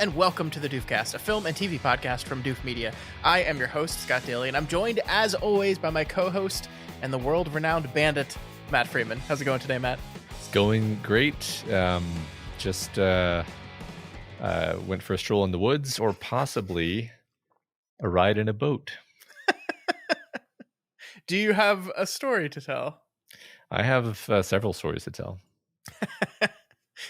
and welcome to the Doofcast, a film and TV podcast from Doof Media. I am your host, Scott Daly, and I'm joined, as always, by my co-host and the world-renowned bandit, Matt Freeman. How's it going today, Matt? It's going great. Just went for a stroll in the woods, or possibly a ride in a boat. Do you have a story to tell? I have several stories to tell.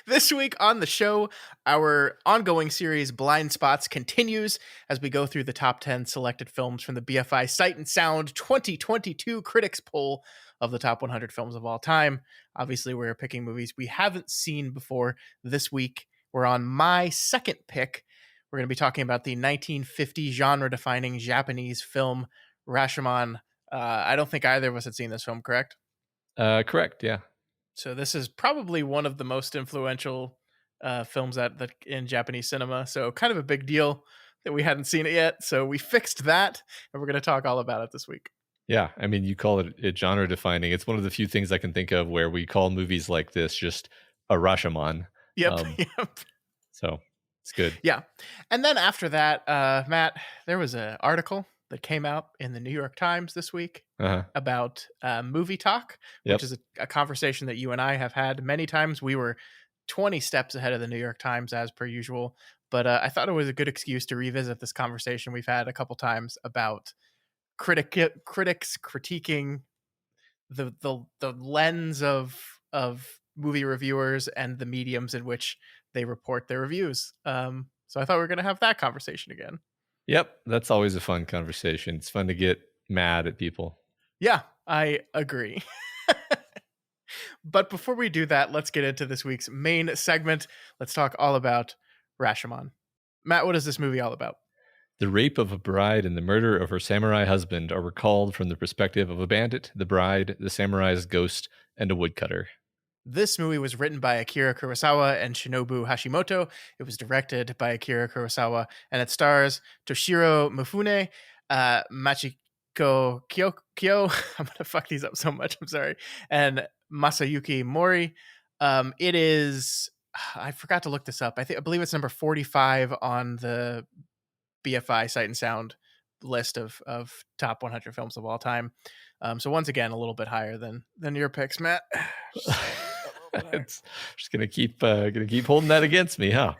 This week on the show, our ongoing series Blind Spots continues as we go through the top 10 selected films from the BFI Sight and Sound 2022 Critics Poll of the top 100 films of all time. Obviously, we're picking movies we haven't seen before. This week, we're on my second pick. We're going to be talking about the 1950 genre-defining Japanese film Rashomon. I don't think either of us had seen this film, correct? Correct, yeah. So this is probably one of the most influential films that in Japanese cinema. So kind of a big deal that we hadn't seen it yet. So we fixed that, and we're going to talk all about it this week. Yeah, I mean, you call it genre defining. It's one of the few things I can think of where we call movies like this just a Rashomon. Yep. So it's good. Yeah. And then after that, Matt, there was an article that came out in the New York Times this week about Movietok, which is a conversation that you and I have had many times. We were 20 steps ahead of the New York Times as per usual, but I thought it was a good excuse to revisit this conversation we've had a couple times about critics critiquing the lens of movie reviewers and the mediums in which they report their reviews. So I thought we were going to have that conversation again. Yep, that's always a fun conversation. It's fun to get mad at people. Yeah, I agree. But before we do that, let's get into this week's main segment. Let's talk all about Rashomon. Matt, what is this movie all about? The rape of a bride and the murder of her samurai husband are recalled from the perspective of a bandit, the bride, the samurai's ghost, and a woodcutter. This movie was written by Akira Kurosawa and Shinobu Hashimoto. It was directed by Akira Kurosawa, and it stars Toshiro Mifune, Machiko Kyo. I'm going to fuck these up so much. I'm sorry. And Masayuki Mori. It is, I forgot to look this up. I believe it's number 45 on the BFI Sight and Sound list of top 100 films of all time. So once again, a little bit higher than your picks, Matt. It's just gonna keep holding that against me, huh?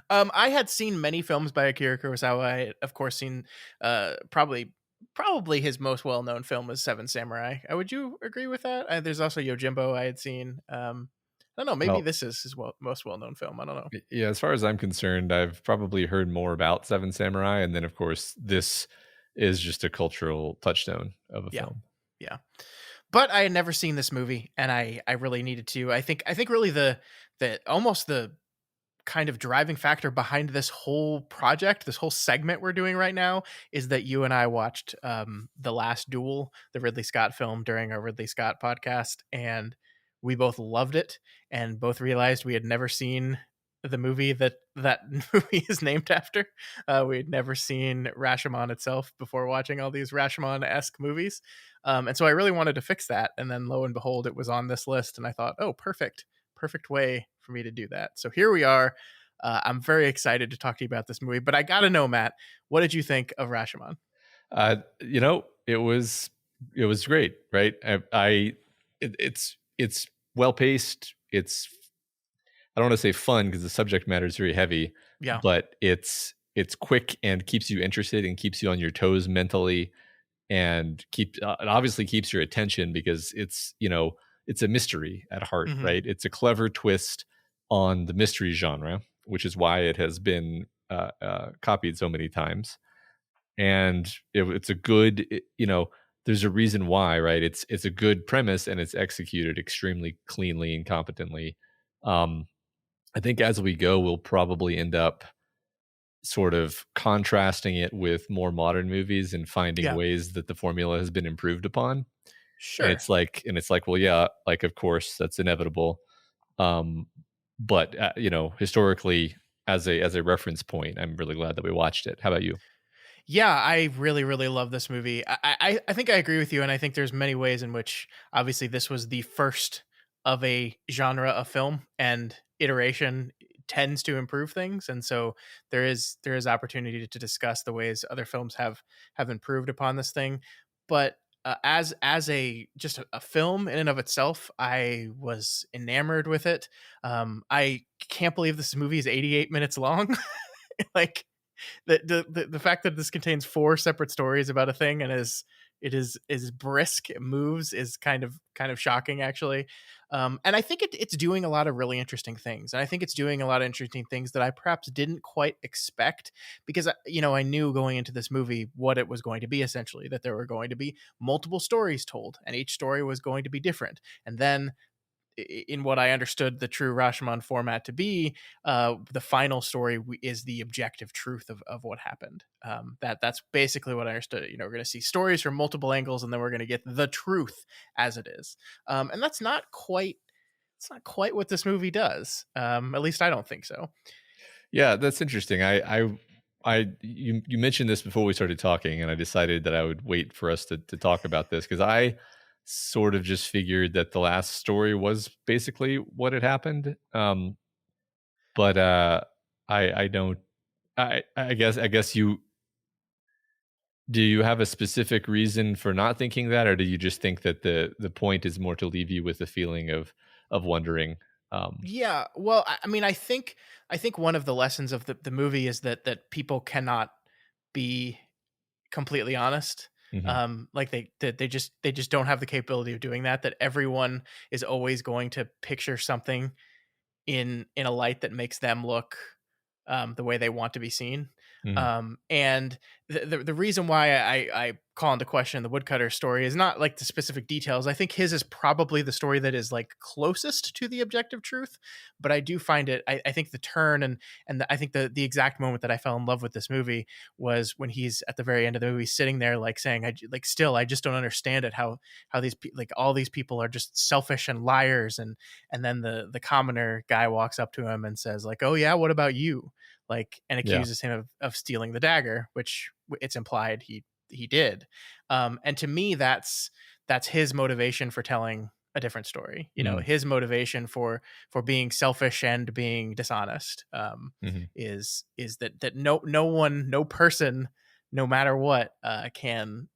I had seen many films by Akira Kurosawa. I had, of course, seen probably his most well-known film is Seven Samurai. Would you agree with that? There's also Yojimbo I had seen. I don't know. Maybe this is his most well-known film. I don't know. Yeah, as far as I'm concerned, I've probably heard more about Seven Samurai, and then of course this is just a cultural touchstone of a film. Yeah. But I had never seen this movie, and I really needed to. I think really the almost the kind of driving factor behind this whole project, this whole segment we're doing right now, is that you and I watched The Last Duel, the Ridley Scott film, during our Ridley Scott podcast, and we both loved it, and both realized we had never seen the movie that movie is named after. We had never seen Rashomon itself before watching all these Rashomon-esque movies. And so I really wanted to fix that. And then lo and behold, it was on this list. And I thought, oh, perfect way for me to do that. So here we are. I'm very excited to talk to you about this movie. But I got to know, Matt, what did you think of Rashomon? It was great, right? It's well paced. I don't want to say fun because the subject matter is very heavy. Yeah. But it's quick and keeps you interested and keeps you on your toes mentally, and it obviously keeps your attention because it's a mystery at heart, right? It's a clever twist on the mystery genre, which is why it has been copied so many times. And it's a good, there's a reason why, right? It's a good premise and it's executed extremely cleanly and competently. I think as we go, we'll probably end up sort of contrasting it with more modern movies and finding ways that the formula has been improved upon. Sure. And it's like, well, yeah, like, of course that's inevitable. But historically, as a reference point, I'm really glad that we watched it. How about you? Yeah, I really, really love this movie. I think I agree with you. And I think there's many ways in which obviously this was the first of a genre of film and iteration tends to improve things, and so there is opportunity to discuss the ways other films have improved upon this thing. But as a just a film in and of itself, I was enamored with it. I can't believe this movie is 88 minutes long. Like the fact that this contains four separate stories about a thing and is brisk, it moves, is kind of shocking actually. And I think it's doing a lot of really interesting things, and I think it's doing a lot of interesting things that I perhaps didn't quite expect, because I knew going into this movie what it was going to be, essentially that there were going to be multiple stories told and each story was going to be different. And then in what I understood the true Rashomon format to be, the final story is the objective truth of what happened. That's basically what I understood. We're going to see stories from multiple angles, and then we're going to get the truth as it is. And that's not quite. It's not quite what this movie does. At least I don't think so. Yeah, that's interesting. You mentioned this before we started talking, and I decided that I would wait for us to talk about this, because I sort of just figured that the last story was basically what had happened. But I don't. I guess you do. You have a specific reason for not thinking that, or do you just think that the point is more to leave you with a feeling of wondering? Yeah, well, I mean, I think one of the lessons of the movie is that people cannot be completely honest. Mhm, Like they just don't have the capability of doing that. That everyone is always going to picture something in a light that makes them look the way they want to be seen. mhm, And the reason why I call into question the woodcutter story is not like the specific details. I think his is probably the story that is like closest to the objective truth. But I do find it. I think the turn and I think the exact moment that I fell in love with this movie was when he's at the very end of the movie sitting there like saying, I just don't understand it, how like all these people are just selfish and liars. And then the commoner guy walks up to him and says like, oh yeah, what about you? Like, and yeah, accuses him of stealing the dagger, which it's implied he did. And to me, that's his motivation for telling a different story. mm, His motivation for being selfish and being dishonest, mhm, is that no one, no person, no matter what, can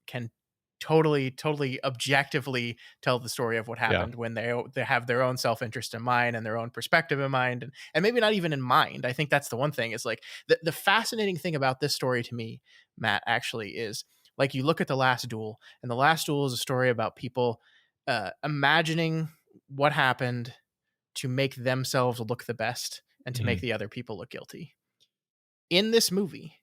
totally objectively tell the story of what yeah, happened when they have their own self-interest in mind and their own perspective in mind, and maybe not even in mind. I think that's the one thing, is like the fascinating thing about this story to me, Matt, actually is, like, you look at The Last Duel, and The Last Duel is a story about people imagining what happened to make themselves look the best and to make mhm, the other people look guilty. In this movie,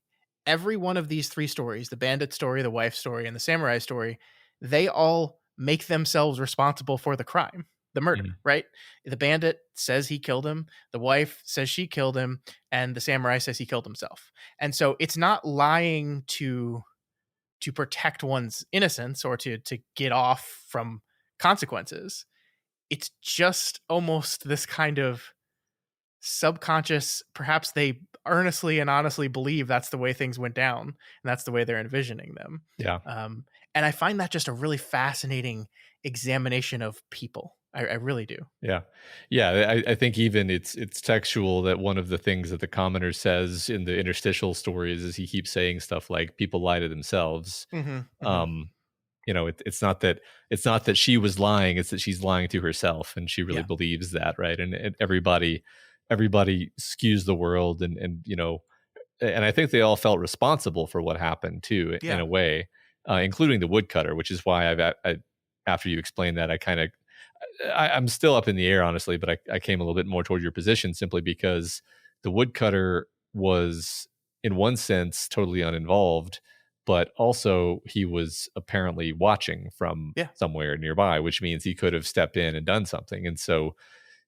every one of these three stories, the bandit story, the wife story, and the samurai story, they all make themselves responsible for the crime, the murder, mhm, right? The bandit says he killed him, the wife says she killed him, and the samurai says he killed himself. And so it's not lying to protect one's innocence or to get off from consequences. It's just almost this kind of subconscious, perhaps they earnestly and honestly believe that's the way things went down and that's the way they're envisioning them. yeah. Um, and I find that just a really fascinating examination of people. I really do. Yeah. Yeah, I think even it's textual that one of the things that the commoner says in the interstitial stories is he keeps saying stuff like people lie to themselves. Hmm. Hmm. Um, it's not that she was lying, it's that she's lying to herself and she really Yeah. believes that, right? And everybody skews the world and I think they all felt responsible for what happened too in Yeah. a way, including the woodcutter, which is why after you explained that I'm still up in the air, honestly, but I came a little bit more toward your position simply because the woodcutter was, in one sense, totally uninvolved, but also he was apparently watching from Yeah. somewhere nearby, which means he could have stepped in and done something. And so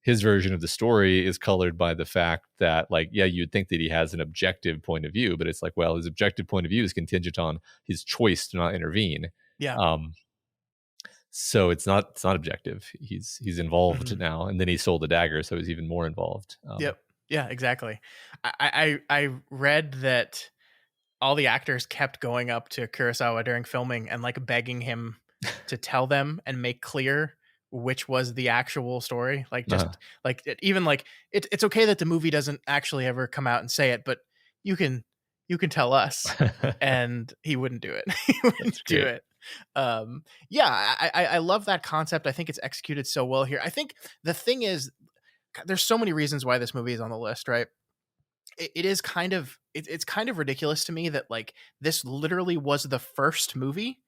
his version of the story is colored by the fact that, like, yeah, you'd think that he has an objective point of view, but it's like, well, his objective point of view is contingent on his choice to not intervene. Yeah. Um, so it's not objective. He's involved Hmm. now, and then he sold the dagger, so he's even more involved. Yep. Yeah, exactly. I read that all the actors kept going up to Kurosawa during filming and like begging him to tell them and make clear which was the actual story. Like, Uh-huh. just like even like it's okay that the movie doesn't actually ever come out and say it, but you can you can tell us, and he wouldn't do it. He wouldn't That's do great. it. Yeah, I love that concept. I think it's executed so well here. I think the thing is, there's so many reasons why this movie is on the list, right? It is kind of it's kind of ridiculous to me that like this literally was the first movie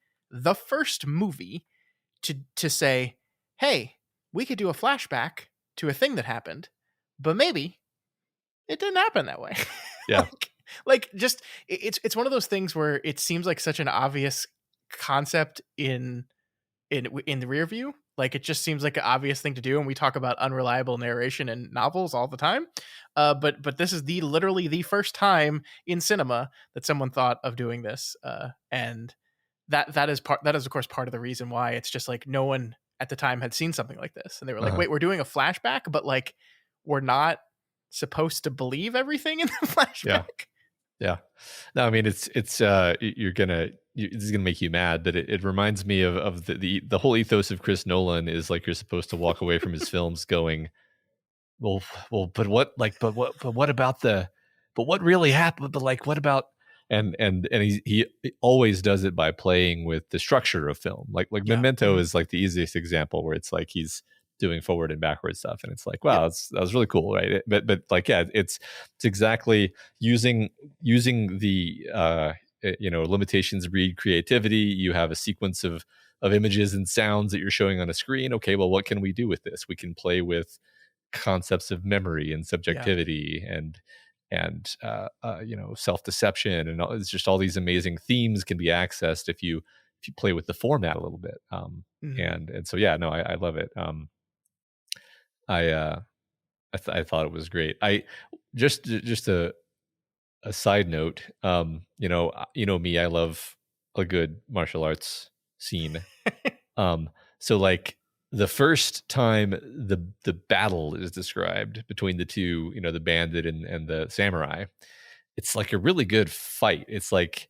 to say, "Hey, we could do a flashback to a thing that happened, but maybe it didn't happen that way." Yeah. Just it's one of those things where it seems like such an obvious concept in the rear view. Like, it just seems like an obvious thing to do, and we talk about unreliable narration in novels all the time. But this is the literally the first time in cinema that someone thought of doing this, and that is of course part of the reason why it's just like no one at the time had seen something like this, and they were like, Uh-huh. "Wait, we're doing a flashback, but like we're not supposed to believe everything in the Yeah. flashback." Yeah. No, I mean, this is gonna make you mad, but it reminds me of the whole ethos of Chris Nolan is like you're supposed to walk away from his films going, well, but what, like, but what about but what really happened? But like, what about? And he always does it by playing with the structure of film. Like Yeah. Memento Mhm. is like the easiest example where it's like he's doing forward and backward stuff, and it's like, Yep. wow, that was really cool, right? But like, yeah, it's exactly using the limitations breed creativity. You have a sequence of images and sounds that you're showing on a screen. Okay, well, what can we do with this? We can play with concepts of memory and Yeah. subjectivity and self-deception, and it's just all these amazing themes can be accessed if you play with the format a little bit. Mhm. And so yeah, no, I love it. I I thought it was great. I just a side note. You know me, I love a good martial arts scene. um, so like the first time the battle is described between the two, the bandit and the samurai, it's like a really good fight. It's like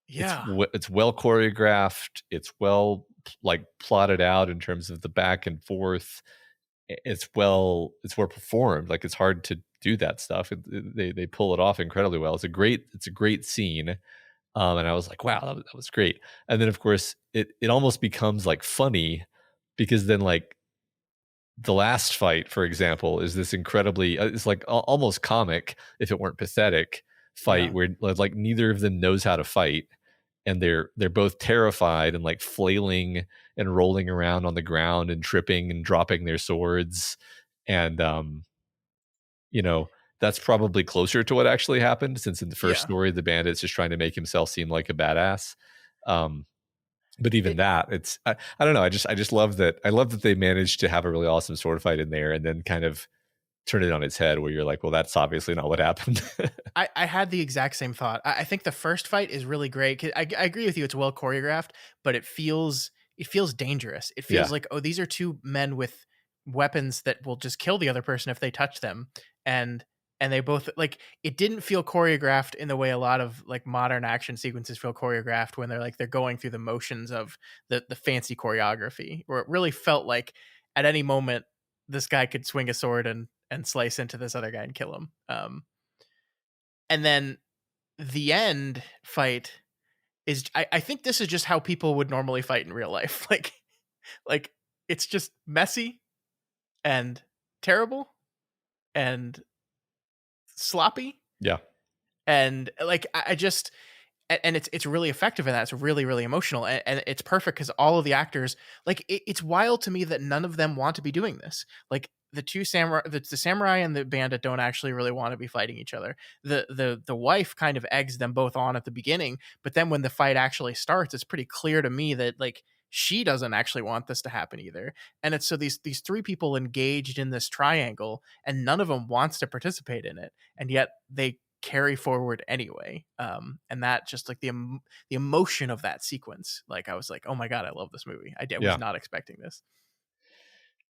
Yeah. it's well choreographed. It's well like plotted out in terms of the back and forth. It's well performed. Like it's hard to do that stuff. They pull it off incredibly well. It's a great scene. And I was like, wow, that was great. And then of course it almost becomes like funny because then like the last fight, for example, is this incredibly it's like almost comic if it weren't pathetic fight Yeah. where like neither of them knows how to fight, and they're both terrified and like flailing and rolling around on the ground and tripping and dropping their swords. And you know that's probably closer to what actually happened, since in the first Yeah. story the bandit's just trying to make himself seem like a badass. um but even It that, I don't know, I just love that. I love that they managed to have a really awesome sword fight in there and then kind of turn it on its head where you're like, well, that's obviously not what happened. I had the exact same thought. I think the first fight is really great. 'Cause I agree with you. It's well choreographed, but it feels dangerous. It feels Yeah. like, oh, these are two men with weapons that will just kill the other person if they touch them, and and they both like it didn't feel choreographed in the way a lot of like modern action sequences feel choreographed when they're going through the motions of the fancy choreography. Where it really felt like at any moment this guy could swing a sword and slice into this other guy and kill him. And then the end fight is I think this is just how people would normally fight in real life. Like it's just messy and terrible and sloppy, Yeah. and like I just and it's really effective in that. It's really really emotional, and it's perfect because all of the actors like it's wild to me that none of them want to be doing this. Like the samurai and the bandit don't actually really want to be fighting each other. The wife kind of eggs them both on at the beginning, but then when the fight actually starts, it's pretty clear to me that like she doesn't actually want this to happen either. And it's so these three people engaged in this triangle, and none of them wants to participate in it, and yet they carry forward anyway. And that just like the emotion of that sequence, like I was like, oh my god, I love this movie. Was Yeah. not expecting this.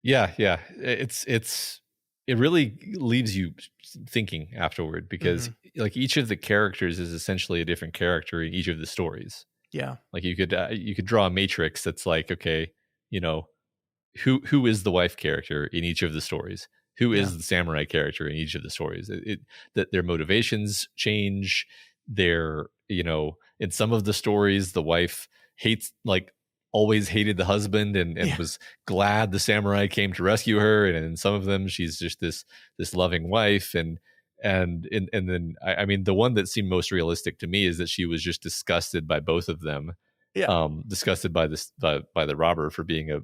Yeah, yeah. It really leaves you thinking afterward because Hmm. like each of the characters is essentially a different character in each of the stories. Yeah. Like you could draw a matrix that's like, okay, you know, who is the wife character in each of the stories, who Yeah. is the samurai character in each of the stories. That their motivations change. Their, in some of the stories the wife hates, like, always hated the husband, and Yeah. was glad the samurai came to rescue her, and in some of them she's just this loving wife. And then I mean, the one that seemed most realistic to me is that she was just disgusted by both of them, Yeah. disgusted by by the robber for being a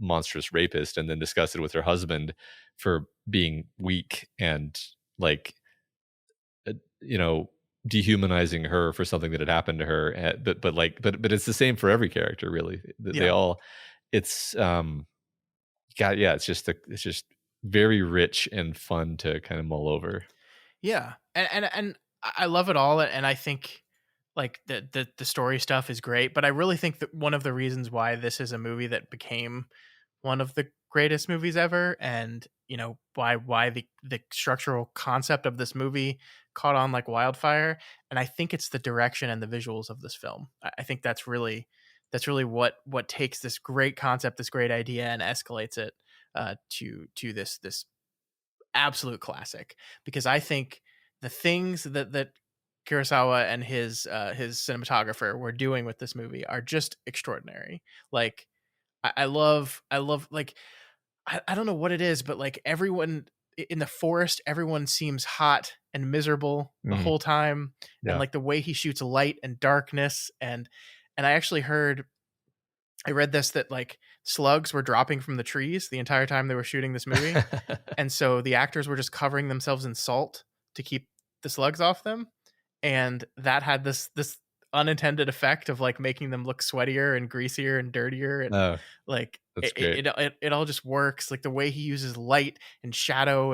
monstrous rapist, and then disgusted with her husband for being weak and, like, uh, you know dehumanizing her for something that had happened to her. But it's the same for every character, really. They Yeah. all, it's God, yeah, it's just very rich and fun to kind of mull over. Yeah, and I love it all, and I think like the story stuff is great, but I really think that one of the reasons why this is a movie that became one of the greatest movies ever, and why the structural concept of this movie caught on like wildfire, and I think it's the direction and the visuals of this film. I think that's really what takes this great concept, this great idea, and escalates it to this absolute classic, because I think the things that Kurosawa and his cinematographer were doing with this movie are just extraordinary. Like I love like I don't know what it is, but like everyone in the forest, everyone seems hot and miserable the Mhm. whole time, and Yeah. like the way he shoots light and darkness, and I actually I read this that like slugs were dropping from the trees the entire time they were shooting this movie, and so the actors were just covering themselves in salt to keep the slugs off them, and that had this unintended effect of like making them look sweatier and greasier and dirtier, and Oh, like that's it great. it, it, it all just works, like the way he uses light and shadow,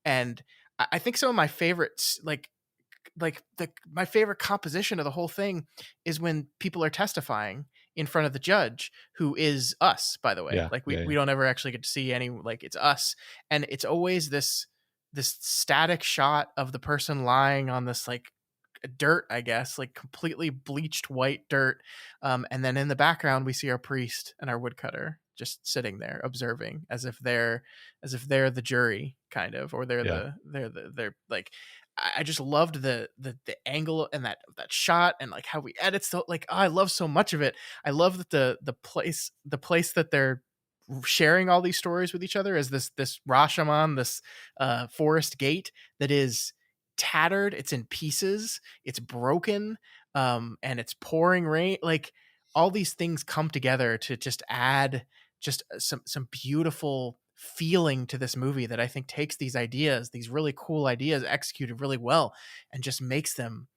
and I think some of my favorites, like my favorite composition of the whole thing is when people are testifying in front of the judge, who is us, by the way. Yeah, Like we, yeah, we yeah. don't ever actually get to see any, like it's us, and it's always this static shot of the person lying on this like dirt, I guess, like completely bleached white dirt, and then in the background we see our priest and our woodcutter just sitting there observing, as if they're the jury, kind of, or they're Yeah. they're like, I just loved the angle and that shot, and like how we edit, so like, oh, I love so much of it. I love that the place that they're sharing all these stories with each other is this Rashomon, this forest gate that is tattered, it's in pieces, it's broken, and it's pouring rain. Like all these things come together to just add just some beautiful feeling to this movie that I think takes these ideas, these really cool ideas executed really well, and just makes them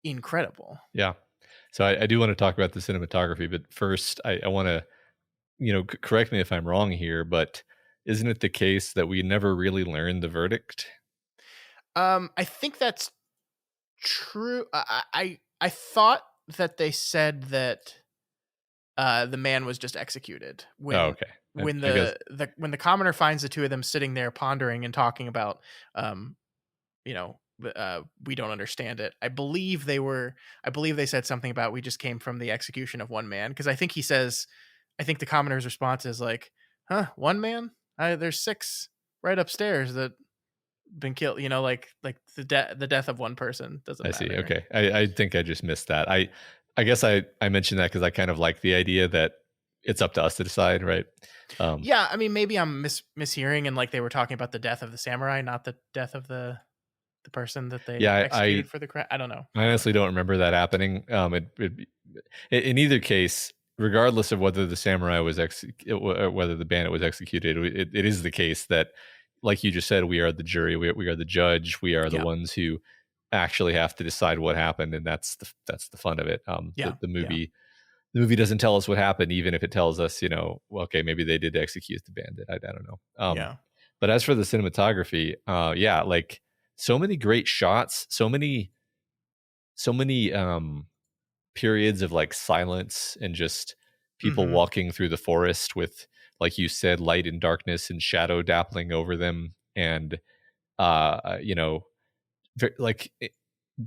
incredible. Yeah. So I do want to talk about the cinematography, but first I want to, correct me if I'm wrong here, but isn't it the case that we never really learned the verdict? I think that's true. I thought that they said that the man was just executed Oh, when okay. when I guess. when the commoner finds the two of them sitting there pondering and talking about, we don't understand it. I believe they said something about, we just came from the execution of one man, because I think the commoner's response is like, huh, one man? There's six right upstairs that been killed. Like the death of one person doesn't I see. matter. Okay. I think I just missed that. I guess I mentioned that because I kind of like the idea that it's up to us to decide, right? Um, Yeah, I mean, maybe I'm mishearing, and like they were talking about the death of the samurai, not the death of the person that they yeah, executed for the crime. I don't know. I honestly don't remember that happening. In either case, regardless of whether the samurai was or whether the bandit was executed, it is the case that, like you just said, we are the jury, we are the judge, we are the Yeah, ones who actually have to decide what happened, and that's the fun of it. yeah, yeah, The movie doesn't tell us what happened, even if it tells us, well, okay, maybe they did execute the bandit. I don't know. yeah. But as for the cinematography, yeah, like, so many great shots, so many periods of, like, silence and just people Hmm. walking through the forest with, like you said, light and darkness and shadow dappling over them, and you know like,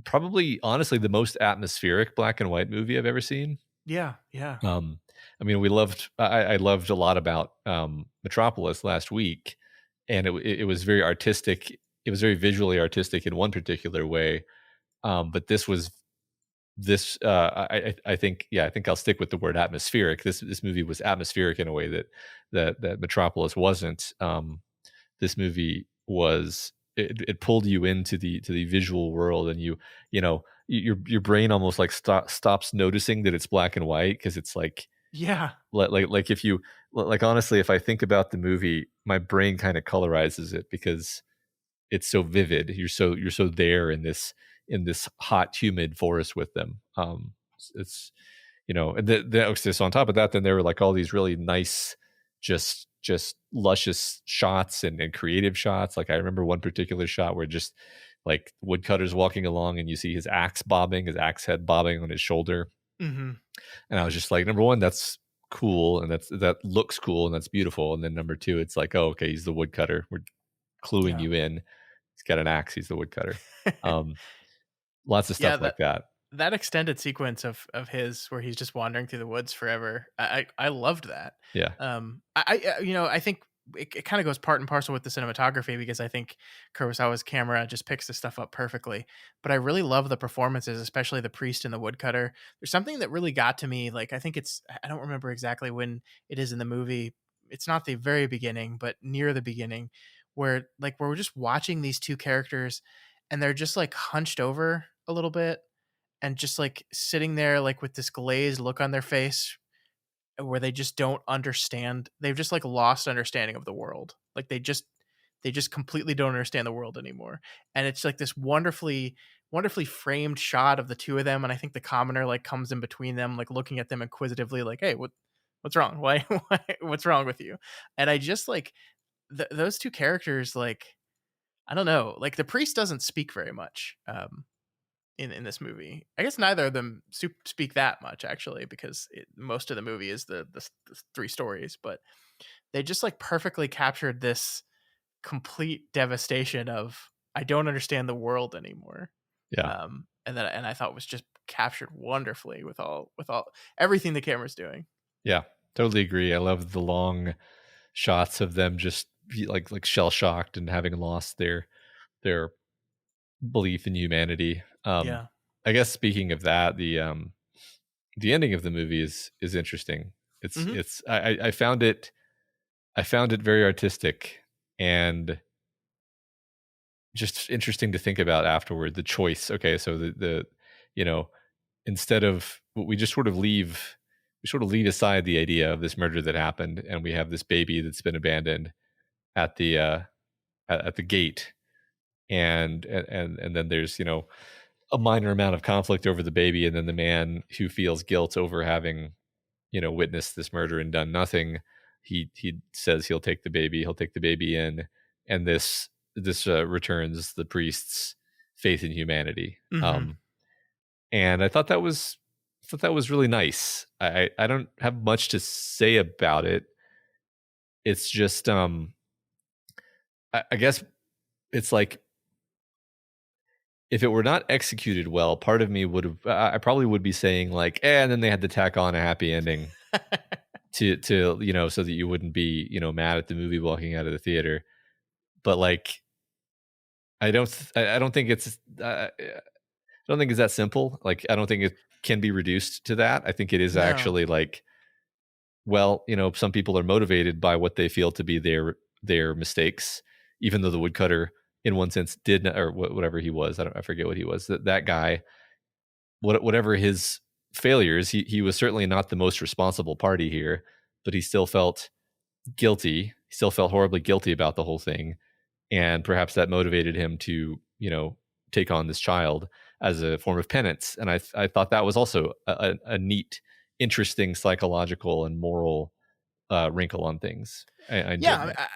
probably honestly the most atmospheric black and white movie I've ever seen. Yeah, yeah, I mean, I loved a lot about Metropolis last week, and it was very artistic. It was very visually artistic in one particular way, but I think, yeah, I think I'll stick with the word atmospheric. This movie was atmospheric in a way that Metropolis wasn't. This movie was, it pulled you into the visual world, and your brain almost like stops noticing that it's black and white, because it's Yeah. like if you like, honestly, if I think about the movie, my brain kind of colorizes it because it's so vivid. You're so there in this hot, humid forest with them. It's and just on top of that, then there were like all these really nice, just luscious shots and creative shots. Like I remember one particular shot where just like woodcutter's walking along, and you see his his axe head bobbing on his shoulder, Hmm. and I was just like, number one, that's cool, and that looks cool, and that's beautiful. And then number two, it's like, oh, okay, he's the woodcutter. We're cluing Yeah. you in. He's got an axe. He's the woodcutter. Um, Lots of Yeah, stuff like that. that extended sequence of his where he's just wandering through the woods forever. I loved that. Yeah, I think it kind of goes part and parcel with the cinematography, because I think Kurosawa's camera just picks the stuff up perfectly. But I really love the performances, especially the priest and the woodcutter. There's something that really got to me. Like I think I don't remember exactly when it is in the movie. It's not the very beginning, but near the beginning, where like we're just watching these two characters, and they're just like hunched over a little bit, and just like sitting there like with this glazed look on their face, where they just don't understand. They've just like lost understanding of the world. Like they just completely don't understand the world anymore. And it's like this wonderfully framed shot of the two of them, and I think the commoner like comes in between them, like looking at them inquisitively, like, "Hey, what's wrong? Why what's wrong with you?" And I just like those two characters, like I don't know, like the priest doesn't speak very much. In this movie. I guess neither of them speak that much, actually, because most of the movie is the three stories. But they just like perfectly captured this complete devastation of I don't understand the world anymore. yeah, And I thought was just captured wonderfully with all everything the camera's doing. yeah. Totally agree. I love the long shots of them just like shell shocked and having lost their belief in humanity. Yeah. I guess speaking of that, the ending of the movie is interesting. Hmm. It's I found it very artistic and just interesting to think about afterward. The choice. Okay, so the you know instead of we sort of leave aside the idea of this murder that happened, and we have this baby that's been abandoned at the at the gate, and then there's a minor amount of conflict over the baby, and then the man who feels guilt over having witnessed this murder and done nothing, he says he'll take the baby in, and this returns the priest's faith in humanity. Hmm. And I thought that was really nice. I don't have much to say about it. It's just I guess it's like, if it were not executed well, part of me would have I probably would be saying like, and then they had to tack on a happy ending to so that you wouldn't be mad at the movie walking out of the theater. But like, I don't think it's I don't think it's that simple. Like, I don't think it can be reduced to that. I think it is No. actually like, well, some people are motivated by what they feel to be their mistakes, even though the woodcutter, in one sense, did not, or whatever he was. I forget what he was. That guy, whatever his failures, he was certainly not the most responsible party here, but he still felt guilty. He still felt horribly guilty about the whole thing, and perhaps that motivated him to take on this child as a form of penance. And I thought that was also a neat, interesting psychological and moral wrinkle on things. I Yeah, enjoyed that.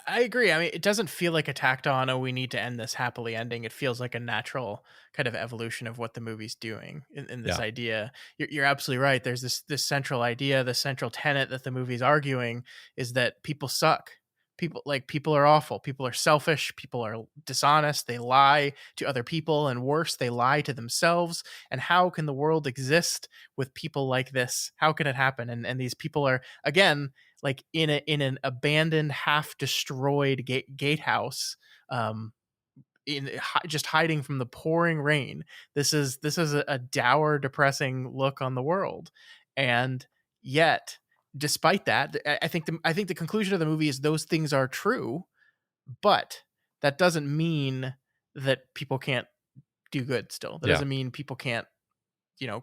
I agree. I mean, it doesn't feel like a tacked on, "Oh, we need to end this happily" ending. It feels like a natural kind of evolution of what the movie's doing in this Yeah, idea. You're absolutely right. There's this central idea, the central tenet that the movie's arguing is that people suck. People are awful, people are selfish, people are dishonest, they lie to other people, and worse, they lie to themselves. And how can the world exist with people like this? How can it happen? And these people are, again, like in an abandoned, half destroyed gatehouse, um just hiding from the pouring rain. This is a dour, depressing look on the world. And yet, despite that, I think the conclusion of the movie is those things are true, but that doesn't mean that people can't do good still. That Yeah. doesn't mean people can't,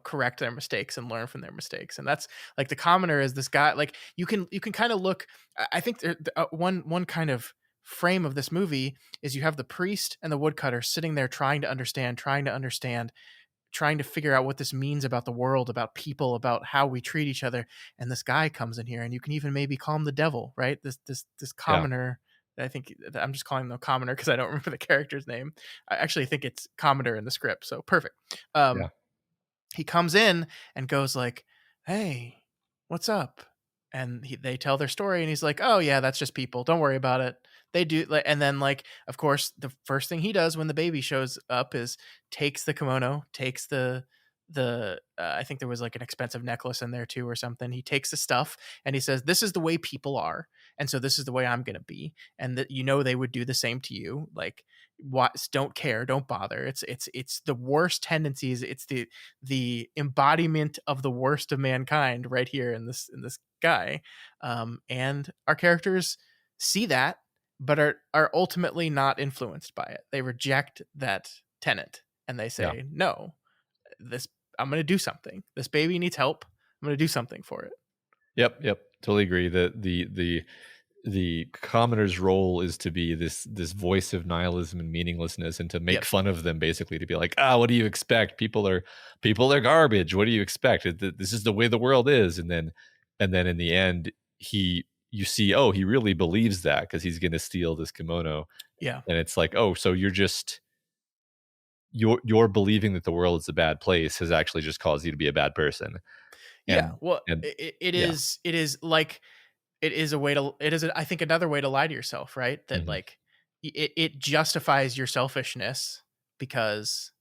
correct their mistakes and learn from their mistakes. And that's like, the commoner is this guy. Like, you can kind of look. I think one kind of frame of this movie is you have the priest and the woodcutter sitting there trying to understand, trying to figure out what this means about the world, about people, about how we treat each other. And this guy comes in here, and you can even maybe call him the devil, right? This Yeah. commoner. I think I'm just calling him the commoner because I don't remember the character's name. I actually think it's Commodore in the script, so perfect. Yeah. He comes in and goes like, "Hey, what's up?" And they tell their story, and he's like, "Oh yeah, that's just people. Don't worry about it." They do, and then, like, of course, the first thing he does when the baby shows up is takes the kimono, takes the I think there was like an expensive necklace in there too or something. He takes the stuff, and he says, "This is the way people are, and so this is the way I'm gonna be, and that they would do the same to you. Like, what? Don't care, don't bother. It's the worst tendencies. It's the embodiment of the worst of mankind right here in this guy." And our characters see that, but are ultimately not influenced by it. They reject that tenet, and they Yeah. say, "No, this I'm going to do something. This baby needs help. I'm going to do something for it." Yep. Yep. Totally agree. The commoner's role is to be this voice of nihilism and meaninglessness, and to make Yep. fun of them, basically, to be like, what do you expect? People are garbage. What do you expect? This is the way the world is. And then in the end, you see, he really believes that, because he's going to steal this kimono. Yeah. And it's like, so you're believing that the world is a bad place has actually just caused you to be a bad person. Yeah. And Well, and it yeah. is it is like it is a way to it is I think another way to lie to yourself, right? That, Mhm. like, it justifies your selfishness because,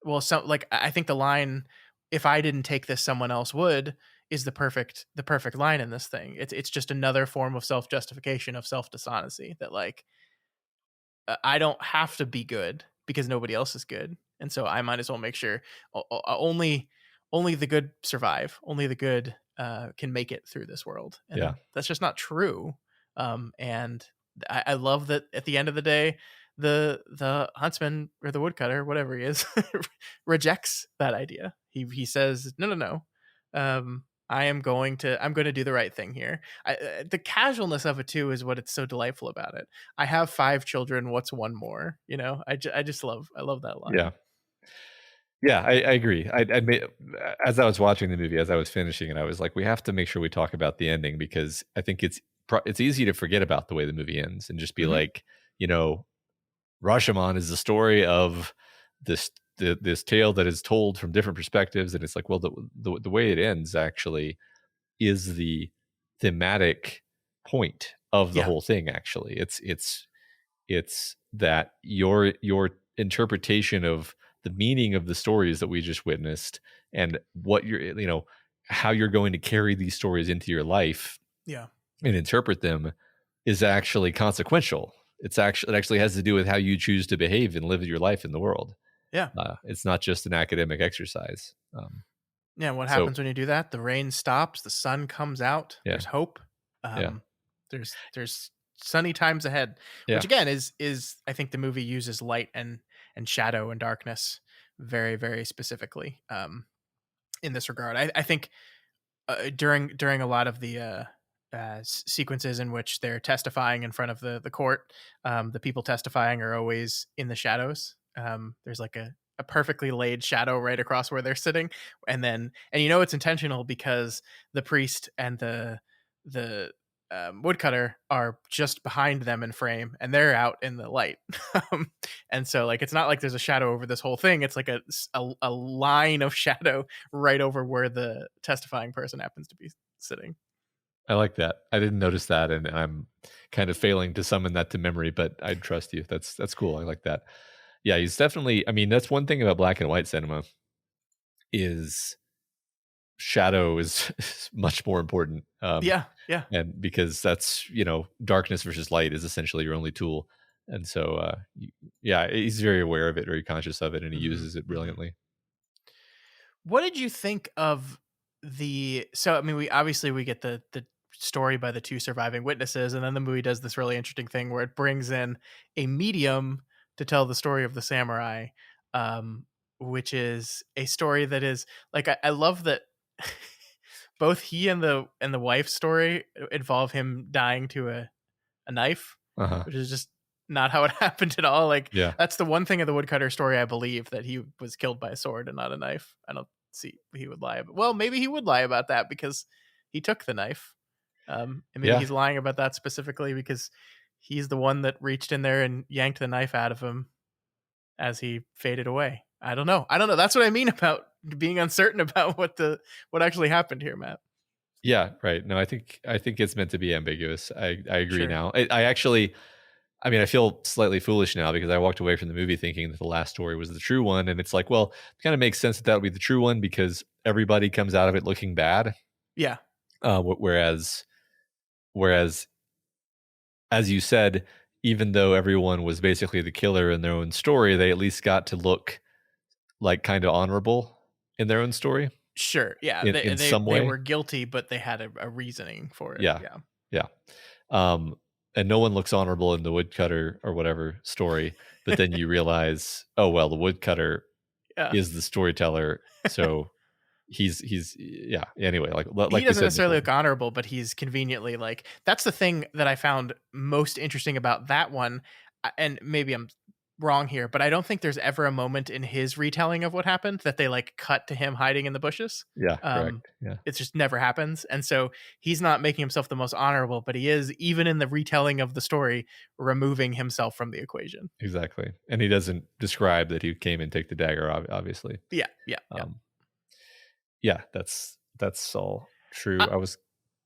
well, so, like, I think the line, "If I didn't take this, someone else would," is the perfect line in this thing. It's just another form of self-justification, of self-dishonesty, that, like, I don't have to be good because nobody else is good, and so I might as well make sure only the good survive. Only the good can make it through this world, Yeah. and that's just not true. And I love that at the end of the day, the huntsman or the woodcutter, whatever he is, rejects that idea. He says, "No, no, no. I'm going to do the right thing here." The casualness of it too is what it's so delightful about it. "I have 5 children. What's one more?" I love that Yeah. line. Yeah, I agree. I made As I was watching the movie, as I was finishing it, I was like, we have to make sure we talk about the ending, because I think it's easy to forget about the way the movie ends and just be Hmm. like, you know, Rashomon is the story of this tale that is told from different perspectives, and it's like, well, the way it ends actually is the thematic point of the Yeah, whole thing. Actually, it's that your interpretation of the meaning of the stories that we just witnessed, and what how you're going to carry these stories into your life yeah, and interpret them, is actually consequential. It actually has to do with how you choose to behave and live your life in the world. yeah, It's not just an academic exercise. yeah. What So happens when you do that? The rain stops. The sun comes out. yeah. There's hope. Yeah. Um, there's sunny times ahead, which Yeah. again is I think the movie uses light and shadow and darkness very, very specifically. In this regard, I think during a lot of the sequences in which they're testifying in front of the court, the people testifying are always in the shadows. There's like a perfectly laid shadow right across where they're sitting, and it's intentional because the priest and the woodcutter are just behind them in frame, and they're out in the light. And so, like, it's not like there's a shadow over this whole thing. It's like a line of shadow right over where the testifying person happens to be sitting. I like that. I didn't notice that, and I'm kind of failing to summon that to memory, but I trust you. That's cool. I like that. Yeah, he's definitely. I mean, that's one thing about black and white cinema is shadow is much more important. Yeah, yeah. And because that's darkness versus light is essentially your only tool, and so yeah, he's very aware of it, very conscious of it, and he Mhm, uses it mhm. brilliantly. What did you think of the so, I mean, we get the story by the 2 surviving witnesses, and then the movie does this really interesting thing where it brings in a medium to tell the story of the samurai, um, which is a story that is like, I love that both he and the wife's story involve him dying to a knife, Uh-huh. which is just not how it happened at all. Like, Yeah. that's the one thing of the woodcutter story I believe, that he was killed by a sword and not a knife. I don't see he would lie about. Well, maybe he would lie about that because he took the knife. And maybe Yeah. he's lying about that specifically because he's the one that reached in there and yanked the knife out of him as he faded away. I don't know. I don't know. That's what I mean about being uncertain about what actually happened here, Matt. Yeah, right. No, I think it's meant to be ambiguous. I agree Sure. now. I actually I mean, I feel slightly foolish now because I walked away from the movie thinking that the last story was the true one, and it's like, well, it kind of makes sense that that would be the true one because everybody comes out of it looking bad. Yeah. Whereas, as you said, even though everyone was basically the killer in their own story, they at least got to look like kind of honorable in their own story Sure. Yeah. in some They way. were guilty, but they had a reasoning for it. Yeah, Yeah. yeah. Um, and no one looks honorable in the woodcutter or whatever story, but then you realize, oh well, the woodcutter Yeah. is the storyteller, so he's yeah. Anyway, He like we doesn't said necessarily before. look honorable, but he's conveniently like that's the thing that I found most interesting about that one. And maybe I'm wrong here, but I don't think there's ever a moment in his retelling of what happened that they like cut to him hiding in the bushes. Yeah, correct. Um, Yeah, it just never happens, and so he's not making himself the most honorable, but he is, even in the retelling of the story, removing himself from the equation. exactly. And he doesn't describe that he came and take the dagger. Obviously, Yeah, yeah, yeah. um, yeah, that's all true. I,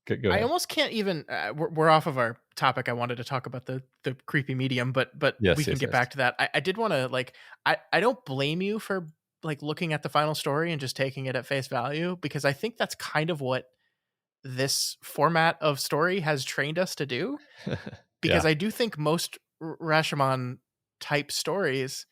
Go I ahead. almost can't even. We're off of our topic. I wanted to talk about the creepy medium, but we Yes, can yes, get yes. back to that. I did want to like. I don't blame you for like looking at the final story and just taking it at face value, because I think that's kind of what this format of story has trained us to do. Because Yeah, I do think most Rashomon type stories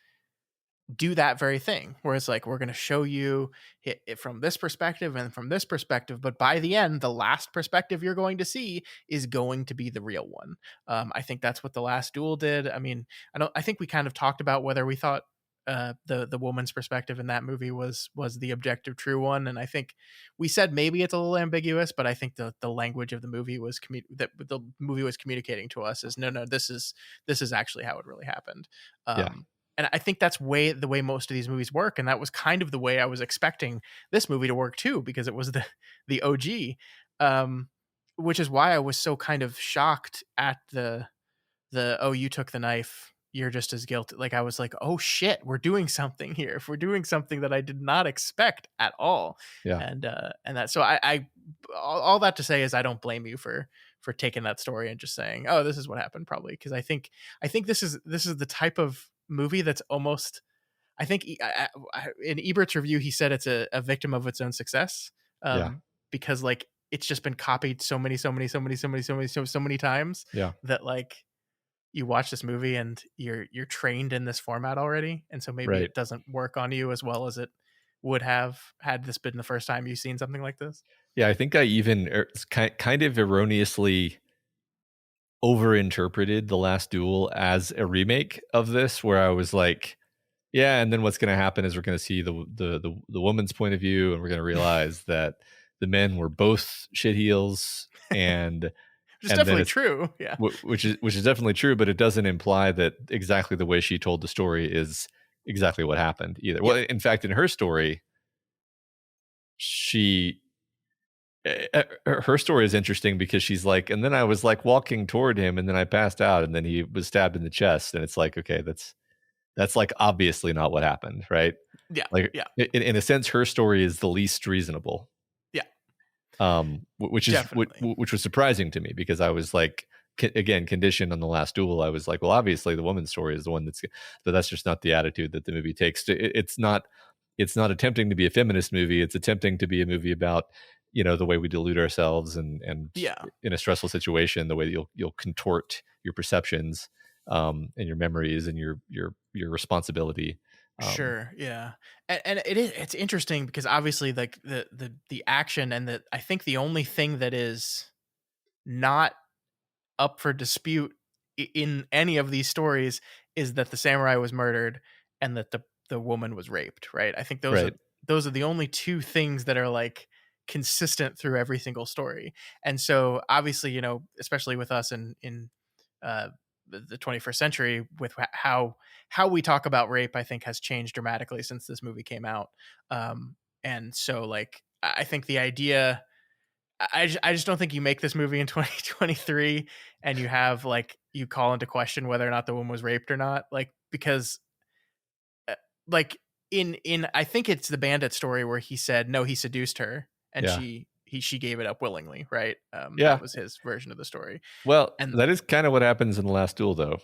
do that very thing where it's like, we're going to show you it from this perspective and from this perspective, but by the end the last perspective you're going to see is going to be the real one. I think that's what The Last Duel did. I mean, I think we kind of talked about whether we thought the woman's perspective in that movie was the objective true one, and I think we said maybe it's a little ambiguous, but I think the language of the movie was that the movie was communicating to us is no, this is actually how it really happened. yeah, And I think that's the way most of these movies work, and that was kind of the way I was expecting this movie to work too, because it was the OG, um, which is why I was so kind of shocked at the oh, you took the knife, you're just as guilty. Like, I was like, oh shit, we're doing something here. If we're doing something that I did not expect at all, yeah, and that so I all that to say is I don't blame you for taking that story and just saying, oh, this is what happened, probably, because I think this is the type of movie that's almost, I think in Ebert's review he said it's a victim of its own success, yeah, because like it's just been copied so many times yeah. that like you watch this movie and you're trained in this format already, and so maybe Right. it doesn't work on you as well as it would have had this been the first time you've seen something like this. Yeah, I think I even kind of erroneously overinterpreted The Last Duel as a remake of this, where I was like, yeah, and then what's going to happen is we're going to see the woman's point of view, and we're going to realize that the men were both shitheels, Which is and then definitely it's true. Yeah. which is definitely true, but it doesn't imply that exactly the way she told the story is exactly what happened either. Yeah. Well, in fact, in her story, she her story is interesting because she's like, and then I was like walking toward him, and then I passed out, and then he was stabbed in the chest, and it's like, okay, that's like obviously not what happened, right? Yeah. Like Yeah. in a sense, her story is the least reasonable. Yeah. Definitely. which was surprising to me because I was like, again, conditioned on the last duel. I was like, well, obviously the woman's story is the one but that's just not the attitude that the movie takes. It's not attempting to be a feminist movie. It's attempting to be a movie about, the way we delude ourselves and Yeah. in a stressful situation, the way that you'll contort your perceptions, and your memories and your responsibility. Um, Sure, yeah. And it's interesting because obviously like the action and I think the only thing that is not up for dispute in any of these stories is that the samurai was murdered and that the woman was raped, right? I think right. those are the only two things that are like consistent through every single story. And so obviously, especially with us in uh the 21st century with how we talk about rape, I think has changed dramatically since this movie came out. And so like I think the idea, I just don't think you make this movie in 2023 and you have like you call into question whether or not the woman was raped or not, like because uh, like in I think it's the bandit story where he said no, he seduced her and Yeah. she gave it up willingly, right? Yeah. That was his version of the story. Well, And that is kind of what happens in the last duel, though,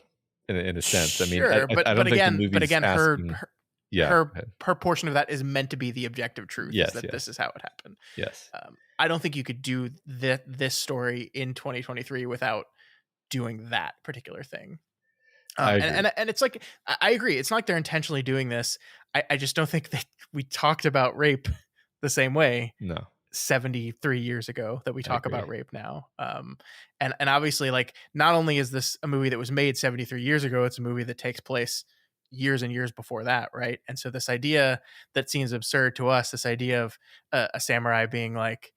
in a sense. I mean, sure, I but don't think the again, movie's her asking. her Yeah. her Go ahead. her portion of that is meant to be the objective truth, is Yes. that this Yes. is how it happened. Yes. I don't think you could do this story in 2023 without doing that particular thing. I And, agree. and it's like I agree. It's not like they're intentionally doing this. I just don't think that we talked about rape the same way No, 73 years ago that we I talk agree. about rape now. And obviously, like not only is this a movie that was made 73 years ago, it's a movie that takes place years and years before that, right? And so this idea that seems absurd to us, this idea of a samurai being like,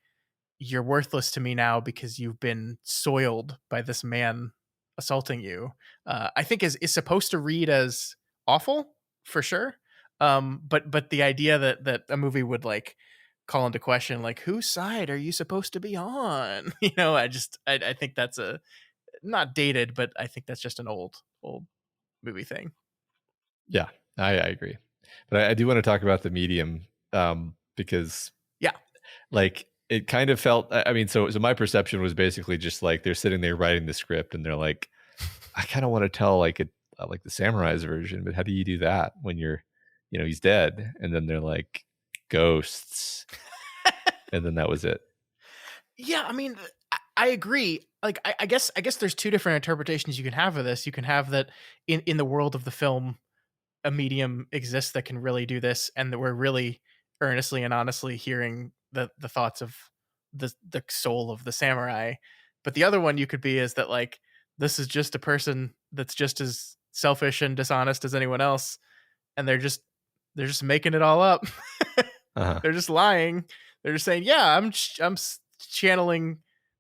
you're worthless to me now because you've been soiled by this man assaulting you, I think is supposed to read as awful for sure. But the idea that a movie would like call into question like whose side are you supposed to be on? I think that's a not dated, but I think that's just an old movie thing. Yeah, I agree. But I do want to talk about the medium, because Yeah. like it kind of felt. I mean, so my perception was basically just like they're sitting there writing the script, and they're like, I kind of want to tell like the samurai's version, but how do you do that when he's dead? And then they're like ghosts, and then that was it. Yeah, I mean, I agree. Like, I guess there's two different interpretations you can have of this. You can have that in the world of the film, a medium exists that can really do this, and that we're really earnestly and honestly hearing the thoughts of the soul of the samurai. But the other one you could be is that like this is just a person that's just as selfish and dishonest as anyone else, and they're just making it all up. Uh-huh. They're just lying. They're just saying, "Yeah, channeling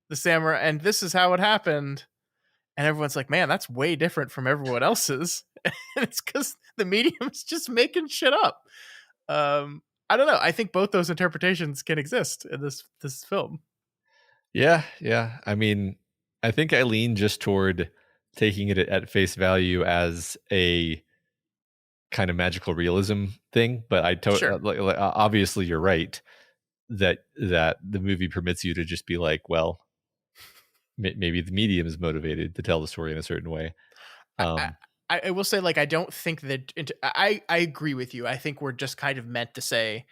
the samurai, and this is how it happened." And everyone's like, "Man, that's way different from everyone else's." And it's because the medium's just making shit up. I don't know. I think both those interpretations can exist in this film. Yeah, yeah. I mean, I think I lean just toward taking it at face value as a kind of magical realism thing, but Sure. obviously you're right that the movie permits you to just be like, well, maybe the medium is motivated to tell the story in a certain way. I, I Um, I will say, like, I don't think that. I agree with you. I think we're just kind of meant to say,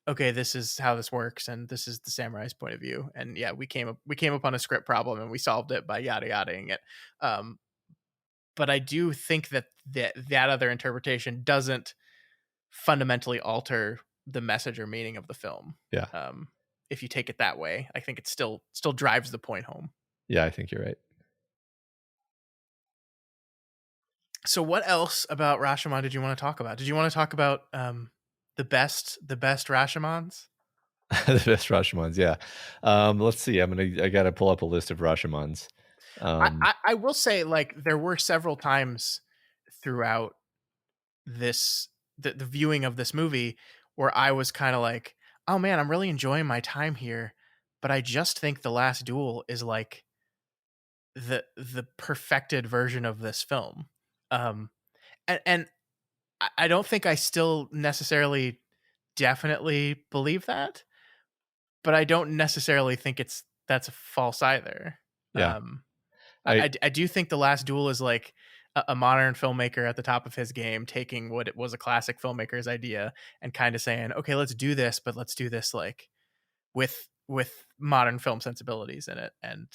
okay, this is how this works, and this is the samurai's point of view. And yeah, we came upon a script problem, and we solved it by yada yadaing it. Um, but I do think that other interpretation doesn't fundamentally alter the message or meaning of the film. yeah, Um, if you take it that way, I think it still drives the point home. yeah, I think you're right. So, what else about Rashomon did you want to talk about? Did you want to talk about the best Rashomons? The best Rashomons, yeah. Let's see. I gotta pull up a list of Rashomons. I, Um, I I will say, like, there were several times throughout this the viewing of this movie where I was kind of like, oh man, I'm really enjoying my time here, but I just think the last duel is like the perfected version of this film. Um, and I don't think I still necessarily definitely believe that, but I don't necessarily think that's false either. Yeah. Um, I I do think The Last Duel is like a modern filmmaker at the top of his game, taking what it was a classic filmmaker's idea and kind of saying, okay, let's do this, but let's do this like with modern film sensibilities in it. And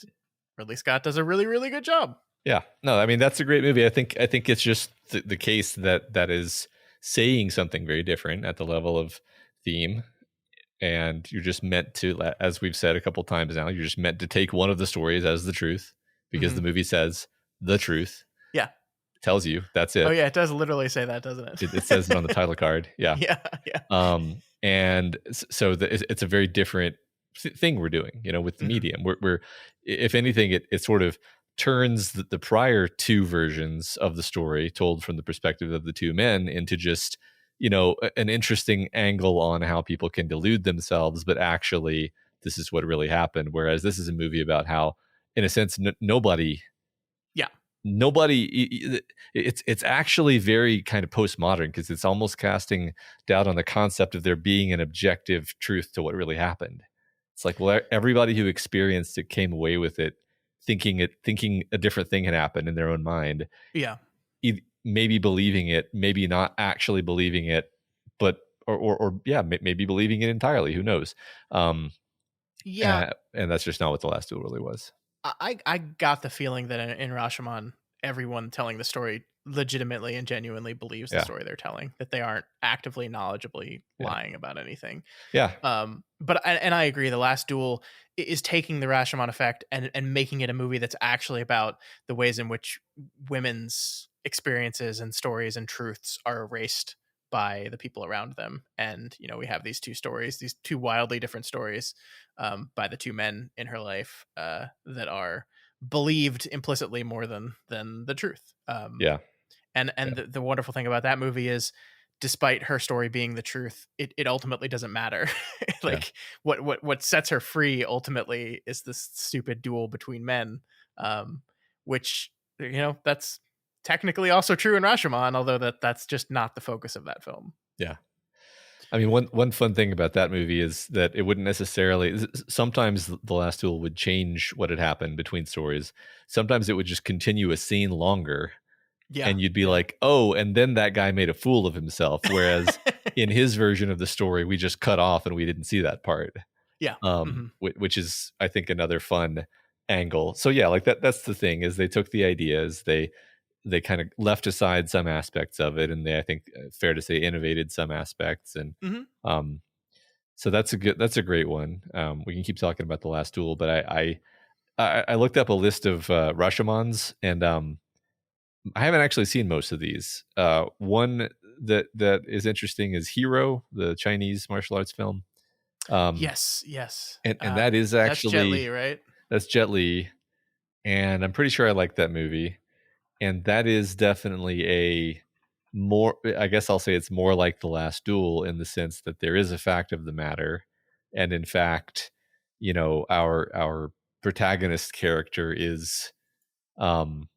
Ridley Scott does a really, really good job. Yeah, no, I mean that's a great movie. I think it's just the case that is saying something very different at the level of theme, and you're just meant to, as we've said a couple times now, you're just meant to take one of the stories as the truth because Hmm. the movie says the truth. Yeah. It tells you that's Oh it. yeah, it does literally say that, doesn't it? It says it on the title card. Yeah. Yeah, yeah. And so it's a very different thing we're doing, with the Hmm. medium. We're if anything, it sort of turns the prior two versions of the story told from the perspective of the two men into just, an interesting angle on how people can delude themselves, but actually this is what really happened. Whereas this is a movie about how, in a sense, nobody Yeah. nobody it's actually very kind of postmodern because it's almost casting doubt on the concept of there being an objective truth to what really happened. It's like, well, everybody who experienced it came away with it thinking a different thing had happened in their own mind, Yeah. maybe believing it, maybe not actually believing it, but or yeah, maybe believing it entirely, who knows. um Yeah. and that's just not what The Last Duel really was. I got the feeling that in Rashomon, everyone telling the story legitimately and genuinely believes the Yeah, story they're telling, that they aren't actively, knowledgeably yeah, lying about anything. yeah, But I agree, The Last Duel is taking the Rashomon effect and making it a movie that's actually about the ways in which women's experiences and stories and truths are erased by the people around them. And we have these two stories, these two wildly different stories, by the two men in her life, that are believed implicitly more than the truth. yeah, And yeah, the wonderful thing about that movie is, despite her story being the truth, it ultimately doesn't matter. yeah, Like, what sets her free ultimately is this stupid duel between men, um, which that's technically also true in Rashomon, although that's just not the focus of that film. yeah. I mean, one fun thing about that movie is that it wouldn't necessarily. Sometimes The Last Duel would change what had happened between stories. Sometimes it would just continue a scene longer, Yeah, and you'd be yeah. like, "Oh," and then that guy made a fool of himself. Whereas in his version of the story, we just cut off and we didn't see that part. Yeah. Hmm. Which is, I think, another fun angle. So yeah, like that's the thing, is they took the ideas, they kind of left aside some aspects of it, and they, I think, fair to say, innovated some aspects. And Hmm. um so that's a great one. We can keep talking about The Last Duel, but I looked up a list of Rashomons, and I haven't actually seen most of these. One that is interesting is Hero, the Chinese martial arts film. um Yes, yes. and that is That's Jet Li, actually, right? that's Jet Li, and I'm pretty sure I like that movie. And that is definitely a more, I guess I'll say it's more like The Last Duel in the sense that there is a fact of the matter, and in fact, our protagonist character um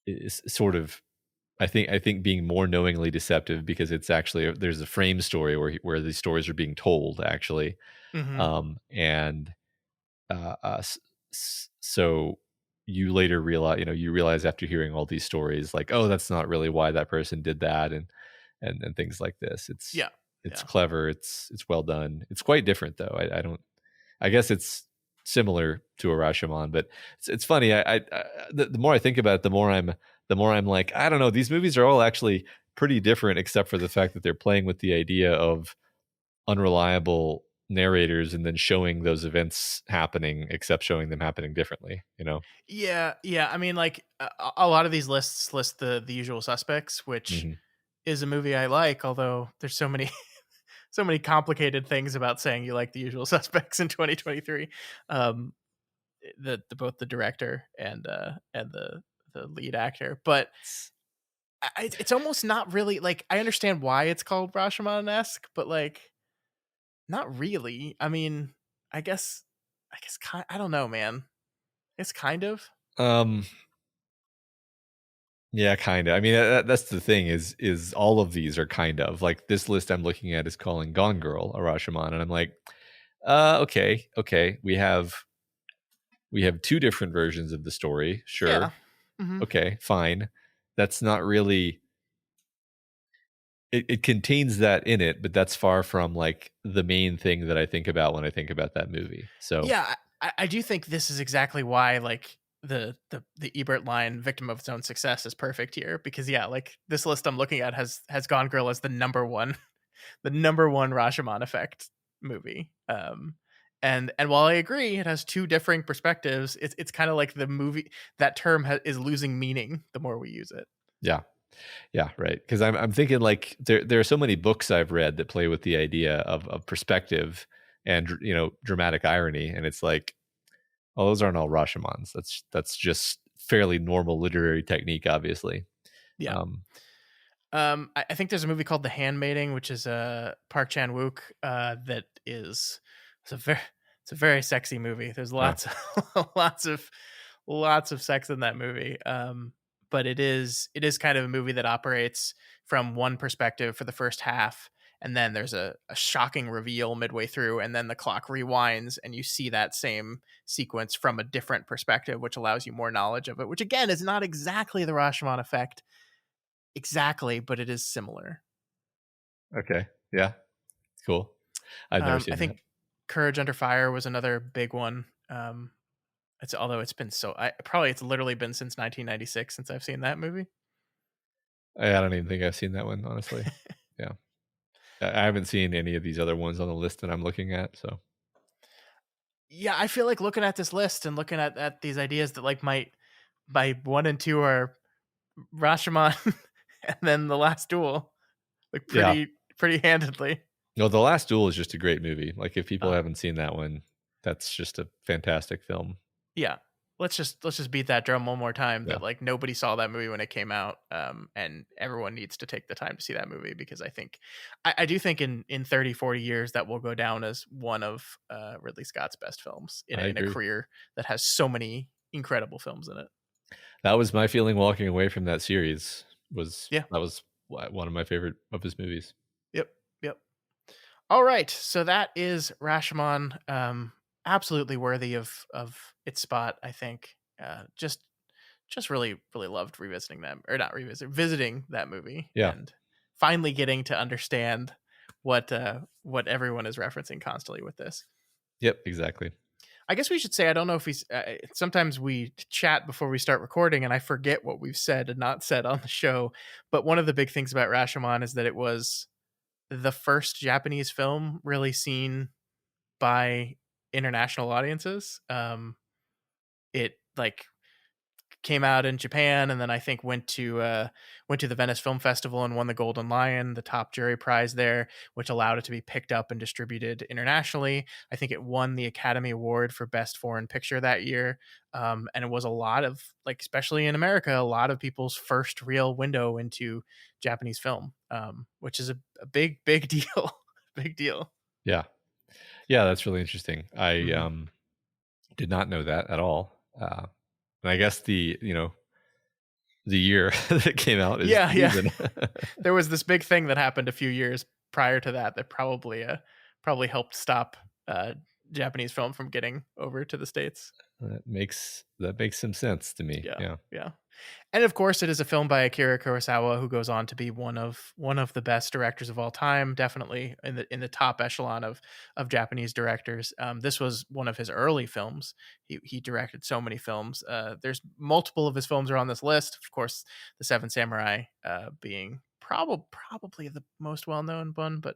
is sort of, I think being more knowingly deceptive, because it's actually there's a frame story where these stories are being told actually. Hmm. And so you later realize, you realize after hearing all these stories, like, oh, that's not really why that person did that, and things like this. It's Yeah, it's yeah. clever, it's well done. It's quite different though. I don't, I guess it's similar to a Rashomon, but it's funny. The more I think about it, the more I'm like, I don't know. These movies are all actually pretty different, except for the fact that they're playing with the idea of unreliable narrators and then showing those events happening, except showing them happening differently. Yeah, yeah. I mean, like, a lot of these lists list the usual suspects, which Hmm. is a movie I like. Although there's so many so many complicated things about saying you like the usual suspects in 2023. Um, the both the director and the lead actor, but it's almost not really like, I understand why it's called Rashomon esque, but like, not really. I mean, I guess I don't know, man. It's kind of. Um, yeah, kind of. I mean, that's the thing, is all of these are kind of like, this list I'm looking at is calling Gone Girl a Rashomon, and I'm like, Okay. We have two different versions of the story. Yeah. Sure. Hmm. Okay, fine. That's not really it contains that in it, but that's far from like the main thing that I think about when I think about that movie. So, Yeah, I do think this is exactly why like the Ebert line "victim of its own success" is perfect here because yeah, like this list I'm looking at has Gone Girl as the number one the number one Rashomon effect movie. And while I agree it has two differing perspectives, it's kind of like the movie that term is losing meaning the more we use it. yeah. Yeah, right. Because I'm thinking like there are so many books I've read that play with the idea of perspective and dramatic irony, and it's like, oh, those aren't all Rashomons. That's just fairly normal literary technique, obviously. Yeah. Um, I think there's a movie called The Handmaiding, which is Park Chan Wook. That is it's a very it's a very sexy movie. There's uh, lots lots of sex in that movie. But it is kind of a movie that operates from one perspective for the first half, and then there's a shocking reveal midway through, and then the clock rewinds, and you see that same sequence from a different perspective, which allows you more knowledge of it. Which again is not exactly the Rashomon effect exactly, but it is similar. okay, yeah, cool. I've never I seen that. think Courage Under Fire was another big one. It's although it's been probably it's literally been since 1996 since I've seen that movie. I don't even think I've seen that one, honestly. Yeah, I haven't seen any of these other ones on the list that I'm looking at. So Yeah, I feel like looking at this list and looking at these ideas that like might by one and two are Rashomon and then the last duel, like yeah, pretty handedly. no, The Last Duel is just a great movie. Like if people Uh, haven't seen that one, that's just a fantastic film. yeah. Let's just beat that drum one more time Yeah. that like nobody saw that movie when it came out, and everyone needs to take the time to see that movie because I do think in 30, 40 years that will go down as one of Ridley Scott's best films I in a agree. career that has so many incredible films in it. That was my feeling walking away from that series. Was Yeah. that was one of my favorite of his movies. Yep. Yep. All right. So that is Rashomon. Absolutely worthy of its spot, I think. Just really loved revisiting them or not revisit visiting that movie Yeah. and finally getting to understand what everyone is referencing constantly with this. Yep. Exactly. I guess we should say I don't know if sometimes we chat before we start recording and I forget what we've said and not said on the show, but one of the big things about Rashomon is that it was the first Japanese film really seen by international audiences. It like came out in Japan and then I think went to the Venice Film Festival and won the Golden Lion, the top jury prize there, which allowed it to be picked up and distributed internationally. I think it won the Academy Award for Best Foreign Picture that year. And it was a lot of like, especially in America, a lot of people's first real window into Japanese film, which is a big deal. Big deal. Yeah. Yeah. That's really interesting. I Mhm. did not know that at all. And I guess the year that it came out is Yeah, the yeah. reason. There was this big thing that happened a few years prior to that that probably helped stop uh, Japanese film from getting over to the states. That makes some sense to me. Yeah, Yeah. yeah. And of course, it is a film by Akira Kurosawa, who goes on to be one of the best directors of all time. Definitely in the top echelon of Japanese directors. This was one of his early films. He directed so many films. There's multiple of his films are on this list. Of course, The Seven Samurai being probably the most well known one. But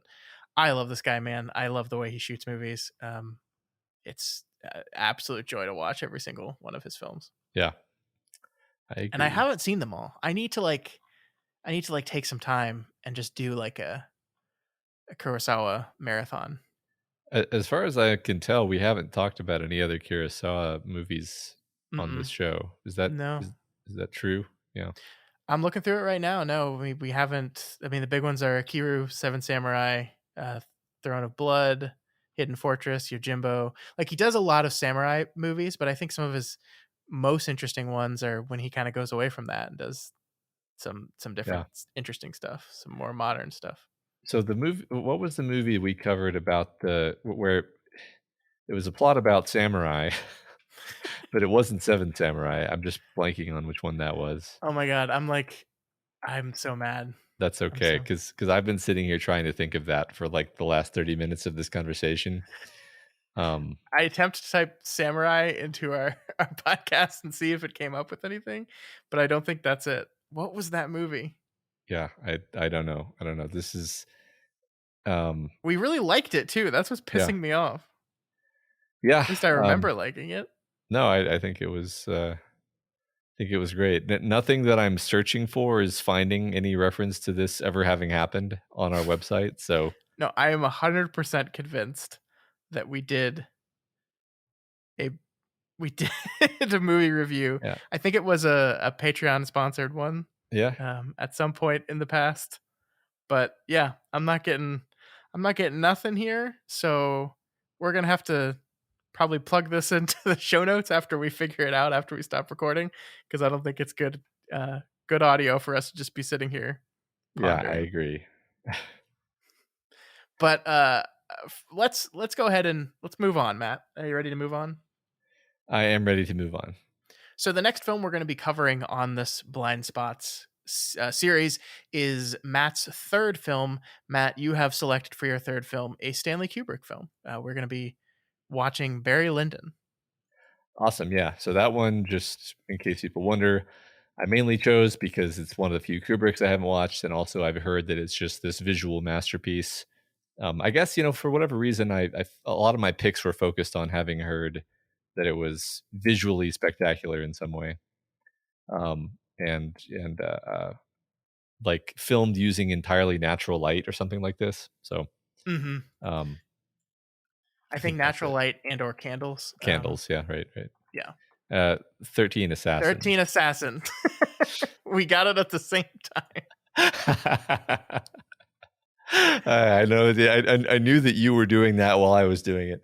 I love this guy, man. I love the way he shoots movies. It's absolute joy to watch every single one of his films. Yeah. I And I agree. haven't seen them all. I need to take some time and just do like a Kurosawa marathon. As far as I can tell, we haven't talked about any other Kurosawa movies on this Mm-mm. show. Is that No, is that true? Yeah. I'm looking through it right now. No, we haven't. I mean, the big ones are Akiru, Seven Samurai, Throne of Blood, Hidden Fortress, Yojimbo. Like he does a lot of samurai movies, but I think some of his most interesting ones are when he kind of goes away from that and does some Yeah. different interesting stuff, some more modern stuff. So the movie, what was the movie we covered about the where It was a plot about samurai, but it wasn't Seven Samurai. I'm just blanking on which one that was. Oh my god, I'm so mad. That's I'm okay, so because I've been sitting here trying to think of that for, like, the last 30 minutes of this conversation. Um, I attempted to type samurai into our, our podcast and see if it came up with anything, but I don't think that's it. What was that movie? yeah, I don't know. I don't know. This is, um We really liked it too. That's what's yeah. pissing me off. Yeah, At least I remember liking it. no, I think it was great. Nothing that I'm searching for is finding any reference to this ever having happened on our website, so No, I am 100% convinced that a we did a movie review. yeah. I think it was a Patreon sponsored one Yeah, at some point in the past. But yeah, I'm not getting nothing here. So we're gonna have to probably plug this into the show notes after we figure it out after we stop recording, because I don't think it's good audio for us to just be sitting here yeah, I pondering. agree. But let's go ahead and let's move on, Matt. Are you ready to move on? I am ready to move on. So the next film we're going to be covering on this Blind Spots series is Matt's third film. Matt, you have selected for your third film a Stanley Kubrick film. We're going to be watching Barry Lyndon. Awesome, yeah. So that one, just in case people wonder, I mainly chose because it's one of the few Kubricks I haven't watched, and also I've heard that it's just this visual masterpiece. I guess, for whatever reason, a lot of my picks were focused on having heard that it was visually spectacular in some way, like filmed using entirely natural light or something like this. So, Mm-hmm. um, I I think think that's natural it. light and or candles. Candles, yeah, right, right. Yeah. 13 Assassins. 13 Assassin. We got it at the same time. I know. I knew that you were doing that while I was doing it.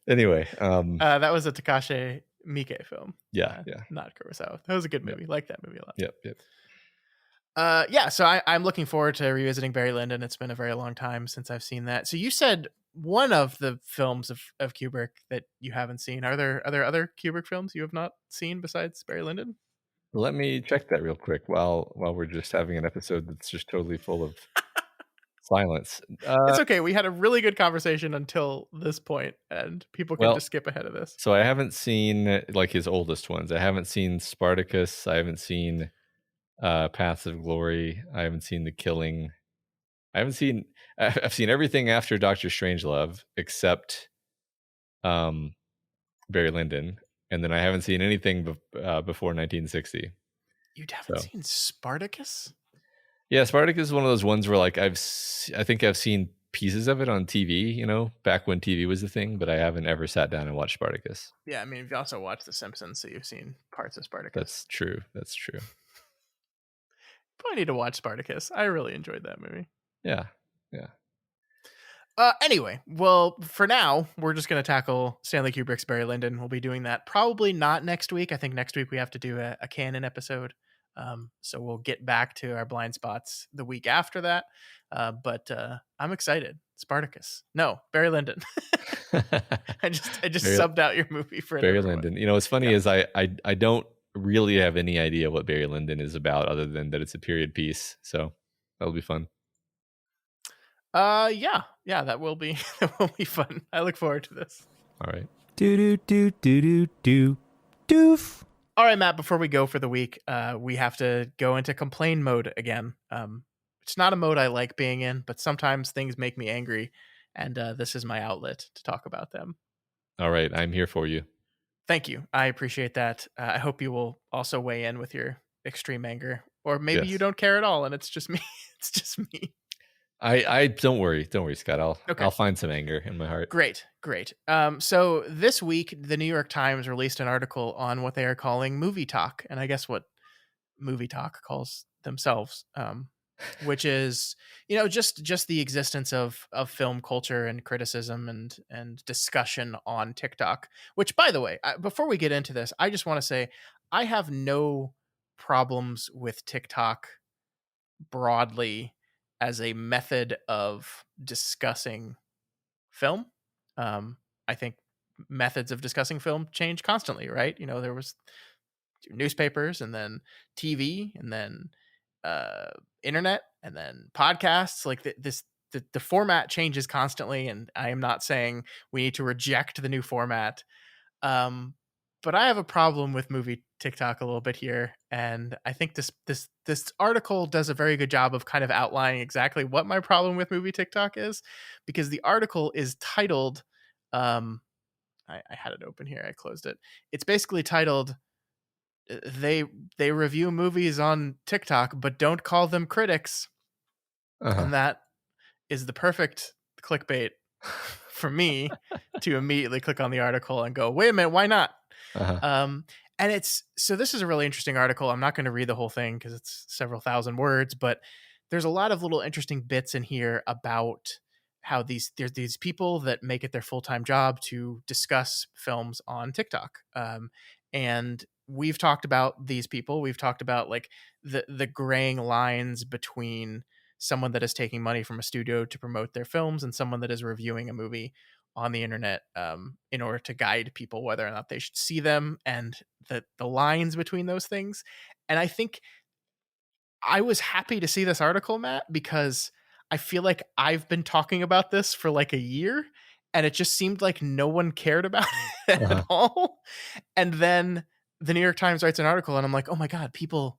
Anyway, That was a Takashi Miike film. yeah, yeah, Not Kurosawa. That was a good yep, movie. Like that movie a lot. yep, yep. Yeah, so I'm looking forward to revisiting Barry Lyndon. It's been a very long time since I've seen that. So you said one of the films of Kubrick that you haven't seen. Are there other Kubrick films you have not seen besides Barry Lyndon? Let me check that real quick while we're just having an episode that's just totally full of silence. It's okay. We had a really good conversation until this point, and people can Well, just skip ahead of this. so I haven't seen like his oldest ones. I haven't seen Spartacus. I haven't seen Paths of Glory. I haven't seen The Killing. I haven't seen. I've seen everything after Doctor Strangelove except um, Barry Lyndon, and then I haven't seen anything before 1960. You haven't So seen Spartacus? yeah, Spartacus is one of those ones where like I think I've seen pieces of it on TV. Back when TV was the thing, but I haven't ever sat down and watched Spartacus. Yeah, I mean, you've also watched The Simpsons, so you've seen parts of Spartacus. That's true. That's true. Probably need to watch Spartacus. I really enjoyed that movie. Yeah. Yeah. Anyway, well, for now, we're just going to tackle Stanley Kubrick's Barry Lyndon. We'll be doing that probably not next week. I think next week we have to do a Canon episode. So we'll get back to our blind spots the week after that. But I'm excited. Spartacus. No, Barry Lyndon. I just subbed out your movie for Barry another one. Lyndon. What's funny is I don't really have any idea what Barry Lyndon is about other than that it's a period piece. So that'll be fun. Yeah, that will be fun. I look forward to this. All right. Doof. All right, Matt, before we go for the week, we have to go into complain mode again. It's not a mode I like being in, but sometimes things make me angry, and this is my outlet to talk about them. All right, I'm here for you. Thank you. I appreciate that. I hope you will also weigh in with your extreme anger, or maybe you don't care at all, and it's just me. It's just me. I don't worry, Scott. Okay. I'll find some anger in my heart. Great. So this week, the New York Times released an article on what they are calling Movietok, and I guess what Movietok calls themselves, which is just the existence of film culture and criticism and discussion on TikTok. Which, by the way, before we get into this, I just want to say I have no problems with TikTok broadly as a method of discussing film. I think methods of discussing film change constantly, right? There was newspapers, and then TV, and then uh, internet, and then podcasts. Like the format changes constantly, and I am not saying we need to reject the new format. Um, but I have a problem with movie TikTok a little bit here, and I think this article does a very good job of kind of outlining exactly what my problem with movie TikTok is, because the article is titled. I had it open here. I closed it. It's basically titled they review movies on TikTok but don't call them critics, Uh-huh. and that is the perfect clickbait for me to immediately click on the article and go, "Wait a minute, why not?" Uh-huh. Um, and this is a really interesting article. I'm not going to read the whole thing because it's several thousand words, but there's a lot of little interesting bits in here about how there's these people that make it their full-time job to discuss films on TikTok. And we've talked about these people. We've talked about like the graying lines between someone that is taking money from a studio to promote their films and someone that is reviewing a movie on the internet, in order to guide people whether or not they should see them, and the lines between those things. And I think I was happy to see this article, Matt, because I feel like I've been talking about this for like a year, and it just seemed like no one cared about it at Uh-huh. all. And then the New York Times writes an article, and I'm like, oh my god, people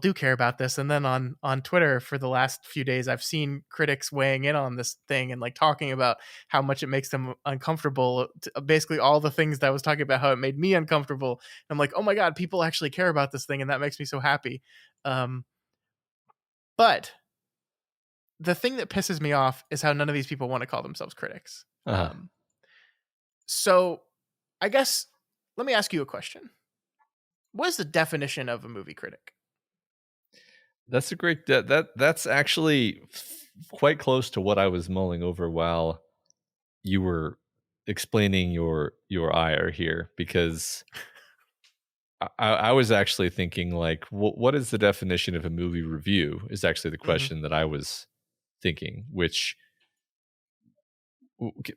do care about this. And then on Twitter for the last few days, I've seen critics weighing in on this thing and like talking about how much it makes them uncomfortable. Basically, all the things that I was talking about, how it made me uncomfortable. I'm like, oh my god, people actually care about this thing, and that makes me so happy. Um, but the thing that pisses me off is how none of these people want to call themselves critics. Uh-huh. So I guess let me ask you a question. What is the definition of a movie critic? That's a great that's actually quite close to what I was mulling over while you were explaining your ire here, because I was actually thinking like what is the definition of a movie review is actually the Mm-hmm. question that I was thinking, which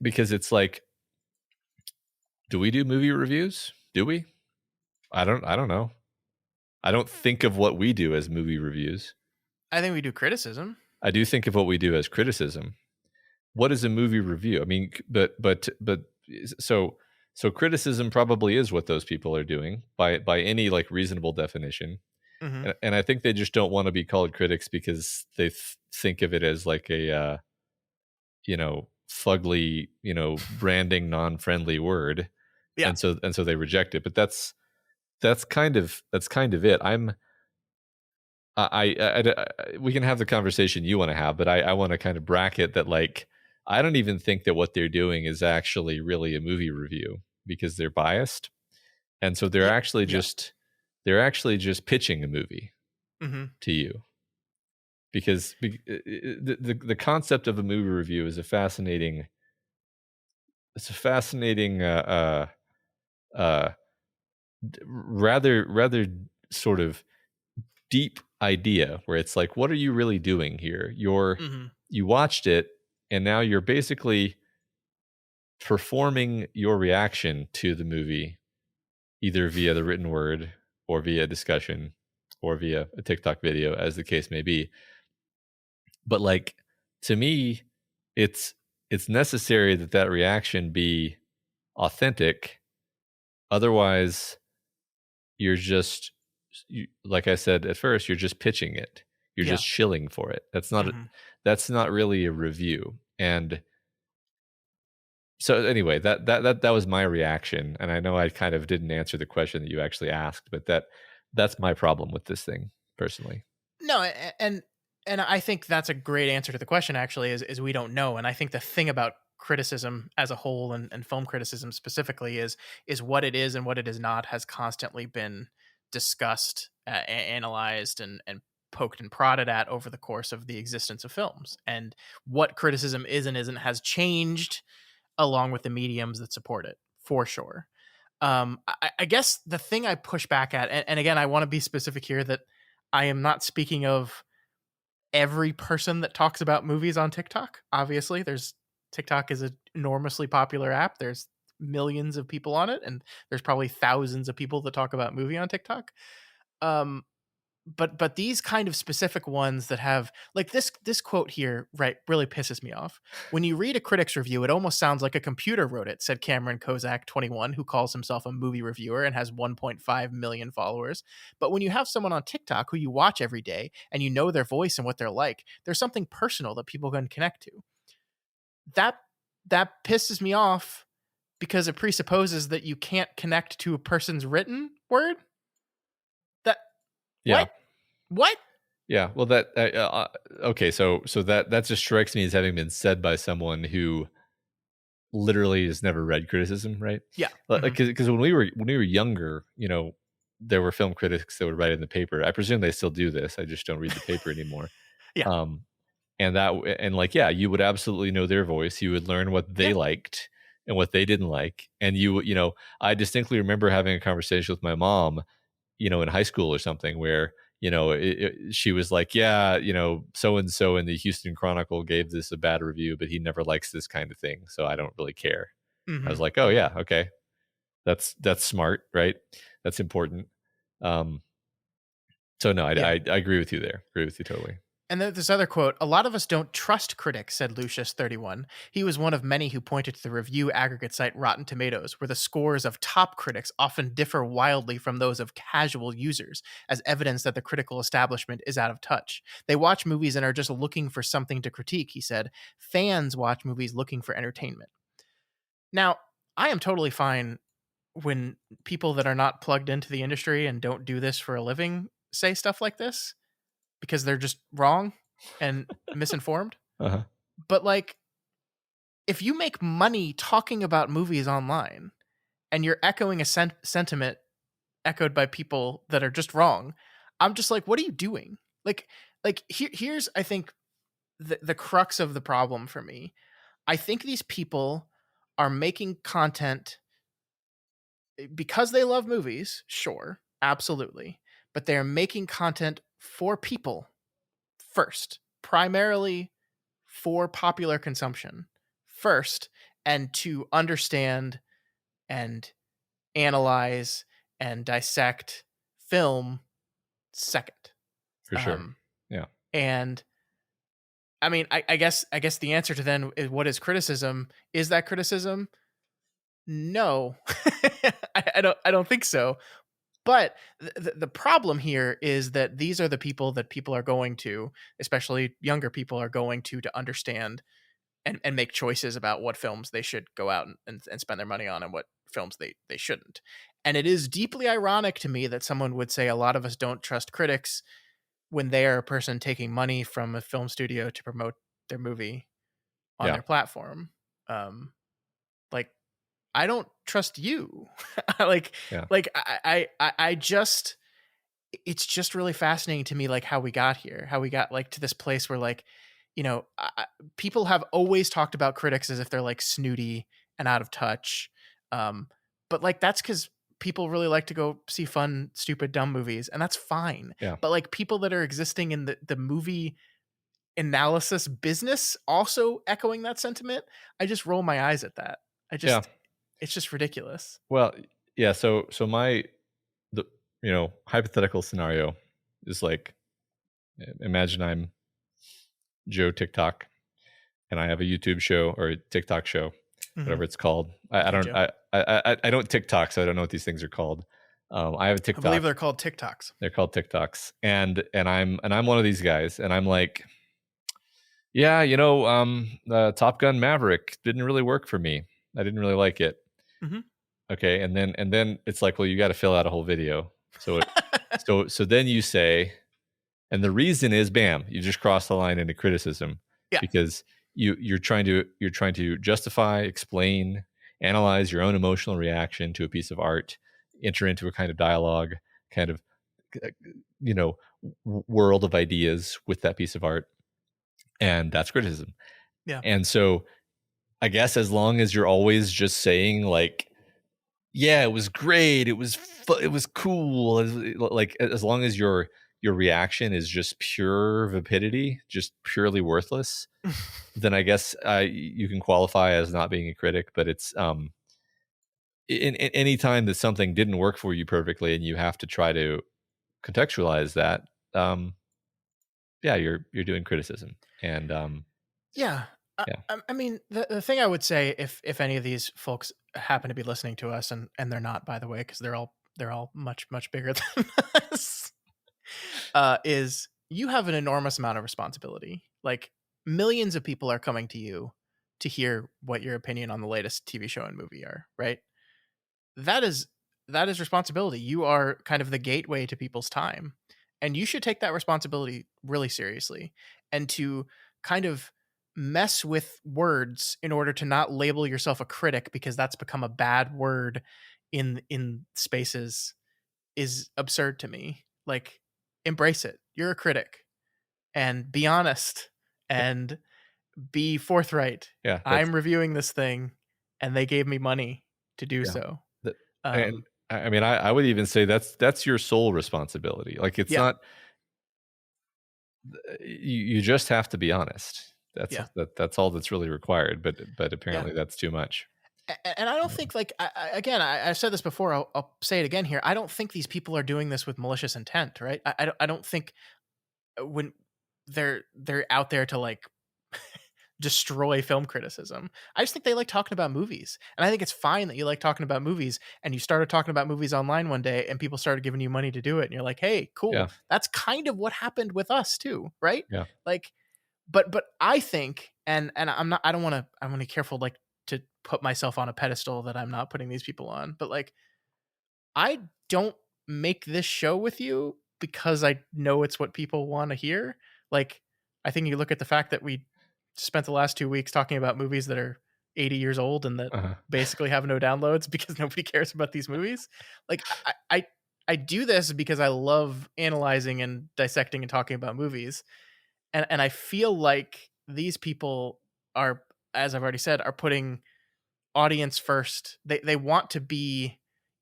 because it's like, do we do movie reviews? Do we? I don't know. I don't think of what we do as movie reviews. I think we do criticism. I do think of what we do as criticism. What is a movie review? I mean, but so so criticism probably is what those people are doing by any like reasonable definition. Mm-hmm. And I think they just don't want to be called critics because they think of it as like a fugly, branding non-friendly word, Yeah. and so they reject it. But that's kind of it. We can have the conversation you want to have, but I want to kind of bracket that, like, I don't even think that what they're doing is actually really a movie review because they're biased, and so they're Yeah. actually Yeah. just pitching a movie Mm-hmm. to you, because the concept of a movie review is a fascinating uh rather sort of deep idea, where it's like, what are you really doing here? Mm-hmm. You watched it, and now you're basically performing your reaction to the movie either via the written word or via discussion or via a TikTok video, as the case may be. But like, to me, it's necessary that that reaction be authentic. Otherwise, you're just like I said at first, you're just pitching it. You're Yeah. just shilling for it. Mm-hmm. That's not really a review. And so anyway, that was my reaction. And I know I kind of didn't answer the question that you actually asked, but that's my problem with this thing personally. No, and I think that's a great answer to the question. Actually, is we don't know, and I think the thing about criticism as a whole, and film criticism specifically, is what it is and what it is not has constantly been discussed, analyzed, and poked and prodded at over the course of the existence of films. And what criticism is and isn't has changed along with the mediums that support it, for sure. I guess the thing I push back at, and again, I want to be specific here that I am not speaking of every person that talks about movies on TikTok. Obviously, TikTok is an enormously popular app. There's millions of people on it, and there's probably thousands of people that talk about movie on TikTok. Um, but these kind of specific ones that have like this quote here, right, really pisses me off. When you read a critic's review, it almost sounds like a computer wrote it, said Cameron Kozak, 21, who calls himself a movie reviewer and has 1.5 million followers. But when you have someone on TikTok who you watch every day and you know their voice and what they're like, there's something personal that people can connect to. That pisses me off because it presupposes that you can't connect to a person's written word. That Yeah. What? Yeah. Well, okay. So that just strikes me as having been said by someone who literally has never read criticism, right? Yeah. Like, Mhm. because when we were younger, there were film critics that would write in the paper. I presume they still do this. I just don't read the paper anymore. Yeah. Um, and like, yeah, you would absolutely know their voice. You would learn what they Yeah. liked and what they didn't like. And I distinctly remember having a conversation with my mom, in high school or something where, she was like, yeah, so and so in the Houston Chronicle gave this a bad review, but he never likes this kind of thing, so I don't really care. I was Mhm. like, oh yeah, okay, that's smart, right? That's important. Um, so no, Yeah. I agree with you there. Agree with you totally. And then this other quote, a lot of us don't trust critics, said Lucius, 31. He was one of many who pointed to the review aggregate site Rotten Tomatoes, where the scores of top critics often differ wildly from those of casual users, as evidence that the critical establishment is out of touch. They watch movies and are just looking for something to critique, he said. Fans watch movies looking for entertainment. Now, I am totally fine when people that are not plugged into the industry and don't do this for a living say stuff like this because they're just wrong and misinformed. Uh-huh. But like, if you make money talking about movies online and you're echoing a sentiment echoed by people that are just wrong, I'm just like, what are you doing? Here's I think the crux of the problem for me. I think these people are making content because they love movies, sure, absolutely, but they're making content for people first, primarily for popular consumption first, and to understand and analyze and dissect film second. For sure. Yeah. And I mean, I guess the answer to then is, what is criticism? Is that criticism? No, I don't think so. But the problem here is that these are the people that people are going to, especially younger people, are going to understand and make choices about what films they should go out and spend their money on and what films they shouldn't. And it is deeply ironic to me that someone would say a lot of us don't trust critics when they are a person taking money from a film studio to promote their movie on Yeah. their platform. Like, I don't trust you. like Yeah. I just, it's just really fascinating to me, like how we got here, how we got like to this place where like, people have always talked about critics as if they're like snooty and out of touch. But like, that's because people really like to go see fun, stupid, dumb movies, and that's fine. Yeah. But like people that are existing in the movie analysis business also echoing that sentiment, I just roll my eyes at that. Yeah. It's just ridiculous. Well, yeah. So the hypothetical scenario is like, imagine I'm Joe TikTok and I have a YouTube show or a TikTok show, Mhm. whatever it's called. I Hey, don't Joe. I don't TikTok, so I don't know what these things are called. I have a I believe TikTok. they're called TikToks. They're called TikToks, and I'm one of these guys, and I'm like, yeah, Top Gun Maverick didn't really work for me. I didn't really like it. Mhm. Okay, and then it's like, well, you got to fill out a whole video. So then you say, and the reason is, bam, you just cross the line into criticism Yeah. because you're trying to justify, explain, analyze your own emotional reaction to a piece of art, enter into a kind of dialogue, kind of uh, you know world of ideas with that piece of art, and that's criticism. Yeah. And so I guess as long as you're always just saying like, yeah, it was great, it was cool, like as long as you're your reaction is just pure vapidity, just purely worthless, then I guess you can qualify as not being a critic. But it's in any time that something didn't work for you perfectly, and you have to try to contextualize that, um, yeah, you're doing criticism, and Yeah. yeah, I mean, the thing I would say, if any of these folks happen to be listening to us, and they're not, by the way, because they're all much bigger than us, is you have an enormous amount of responsibility. Like, millions of people are coming to you to hear what your opinion on the latest TV show and movie are, right? That is that is responsibility. You are kind of the gateway to people's time, and you should take that responsibility really seriously. And to kind of mess with words in order to not label yourself a critic, because that's become a bad word in spaces, is absurd to me. Like, embrace it. You're a critic, and be honest, and be forthright. yeah, that's I'm reviewing this thing, and they gave me money to do yeah. so. That, and Um, I mean, I would even say that's your sole responsibility. Like, it's yeah, not you just have to be honest. yeah, That's all that's really required. But yeah. apparently that's too much. And I don't think, like, again, I've said this before. I'll say it again here. I don't think these people are doing this with malicious intent, right? I don't think when they're out there to, like, destroy film criticism. I just think they like talking about movies. And I think it's fine that you like talking about movies, and you started talking about movies online one day and people started giving you money to do it, and you're like, "Hey, cool." Yeah, That's kind of what happened with us too, right? yeah, Like, but I think, and I'm not, I don't want to, I want to be careful, like, to put myself on a pedestal that I'm not putting these people on, but, like, I don't make this show with you because I know it's what people want to hear. Like, I think you look at the fact that we spent the last 2 weeks talking about movies that are 80 years old and that uh-huh. basically have no downloads because nobody cares about these movies. Like, I do this because I love analyzing and dissecting and talking about movies. And I feel like these people are, as I've already said, are putting audience first. They want to be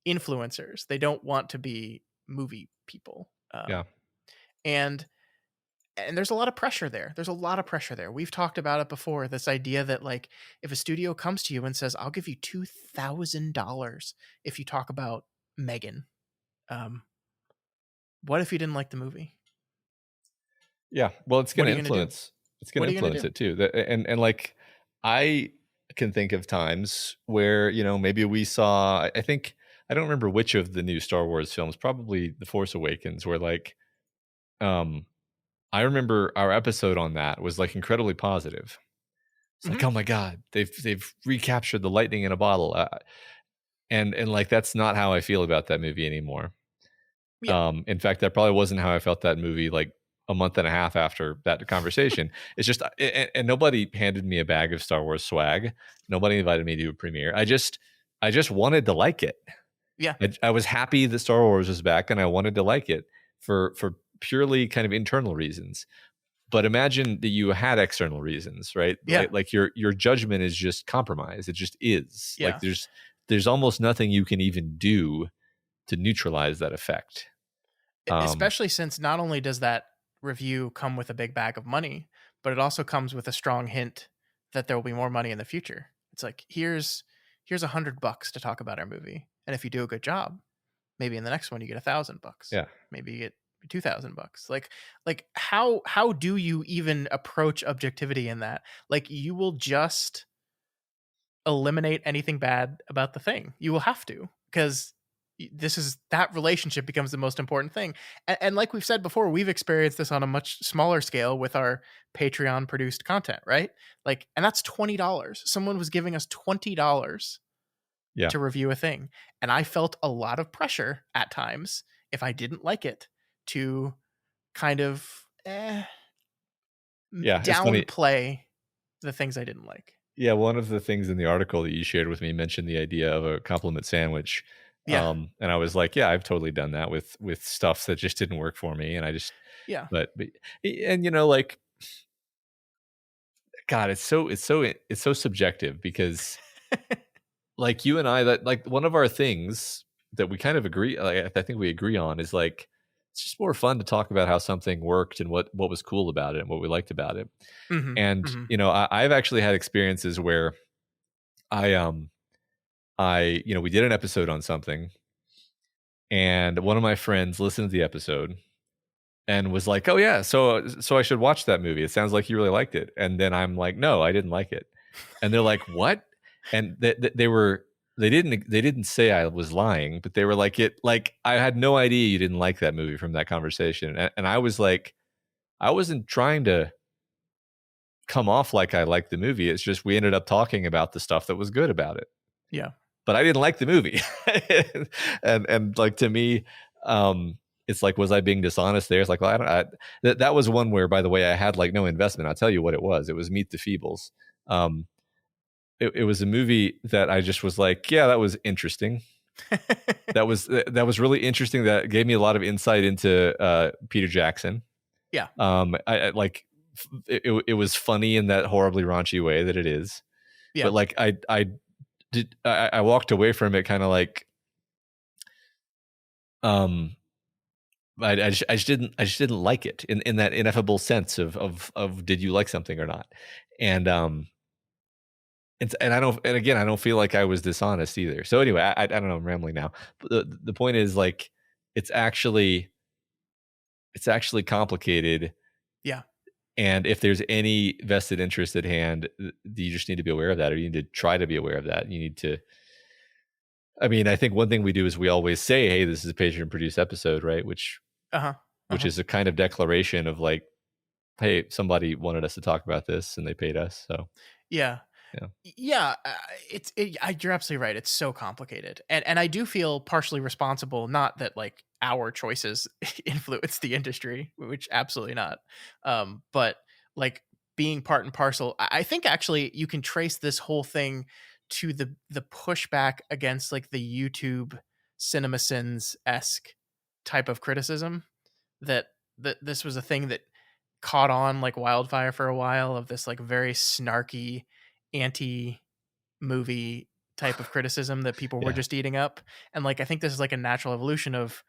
influencers. They don't want to be movie people. Yeah, And there's a lot of pressure there. There's a lot of pressure there. We've talked about it before. This idea that, like, if a studio comes to you and says, "I'll give you $2,000 if you talk about Megan," um, what if you didn't like the movie? yeah. Well, it's What gonna are you going to do? influence. It's gonna What are you going influence to do? it too. And like, I can think of times where maybe we saw. I think I don't remember which of the new Star Wars films. Probably The Force Awakens, where like um I remember our episode on that was like incredibly positive. It's like, Hmm. oh my god, they've recaptured the lightning in a bottle, and like that's not how I feel about that movie anymore. Yeah. In fact, that probably wasn't how I felt that movie like a month and a half after that conversation. It's just, and nobody handed me a bag of Star Wars swag. Nobody invited me to a premiere. I just wanted to like it. Yeah. I was happy that Star Wars was back, and I wanted to like it for purely kind of internal reasons. But imagine that you had external reasons, right? Yeah. Like your judgment is just compromised. It just is. Like Yeah. there's almost nothing you can even do to neutralize that effect. Um, Especially since not only does that review come with a big bag of money, but it also comes with a strong hint that there will be more money in the future. It's like, here's $100 to talk about our movie, and if you do a good job, maybe in the next one you get $1,000. yeah, Maybe you get $2,000. Like, how do you even approach objectivity in that? Like, you will just eliminate anything bad about the thing. You will have to, because this is, that relationship becomes the most important thing. And like we've said before, we've experienced this on a much smaller scale with our Patreon produced content, right? Like, and that's $20. Someone was giving us $20 yeah, to review a thing, and I felt a lot of pressure at times, if I didn't like it, to kind of yeah. It's funny. downplay the things I didn't like. Yeah, one of the things in the article that you shared with me mentioned the idea of a compliment sandwich. Yeah. And I was like, yeah, I've totally done that with stuff that just didn't work for me. And I just, Yeah. but and like, God, it's so subjective because like you and I, that like one of our things that we kind of agree, like, I think we agree on is like it's just more fun to talk about how something worked and what was cool about it and what we liked about it. Mhm, And mhm. I've actually had experiences where we did an episode on something, and one of my friends listened to the episode and was like, "Oh yeah, so I should watch that movie. It sounds like you really liked it." And then I'm like, "No, I didn't like it." And they're like, "What?" And they didn't say I was lying, but they were like, "It like I had no idea you didn't like that movie from that conversation." And I was like, I wasn't trying to come off like I liked the movie. It's just we ended up talking about the stuff that was good about it. Yeah. But I didn't like the movie. And like to me, it's like, was I being dishonest there? It's like, well, that was one where, by the way, I had like no investment. I'll tell you what it was. It was Meet the Feebles. Um, it was a movie that I just was like, yeah, that was interesting. That was really interesting. That gave me a lot of insight into Peter Jackson. Yeah. I like it was funny in that horribly raunchy way that it is. Yeah. But like I walked away from it kind of like um I just didn't like it in that ineffable sense of did you like something or not. And I don't, and again, I don't feel like I was dishonest either. So anyway, I don't know, I'm rambling now. But the point is like it's actually complicated. Yeah. And if there's any vested interest at hand, you just need to be aware of that, or you need to try to be aware of that. You need to, I mean, I think one thing we do is we always say, "Hey, this is a patron produced episode," right? Uh-huh. Which Uh-huh. is a kind of declaration of like, "Hey, somebody wanted us to talk about this, and they paid us." So Yeah. yeah, Yeah, you're absolutely right. It's so complicated, and I do feel partially responsible. Not that like our choices influence the industry, which absolutely not. But like being part and parcel. I think actually you can trace this whole thing to the pushback against like the YouTube CinemaSins esque type of criticism that this was a thing that caught on like wildfire for a while, of this like very snarky anti movie type of criticism that people were yeah, just eating up. And like I think this is like a natural evolution of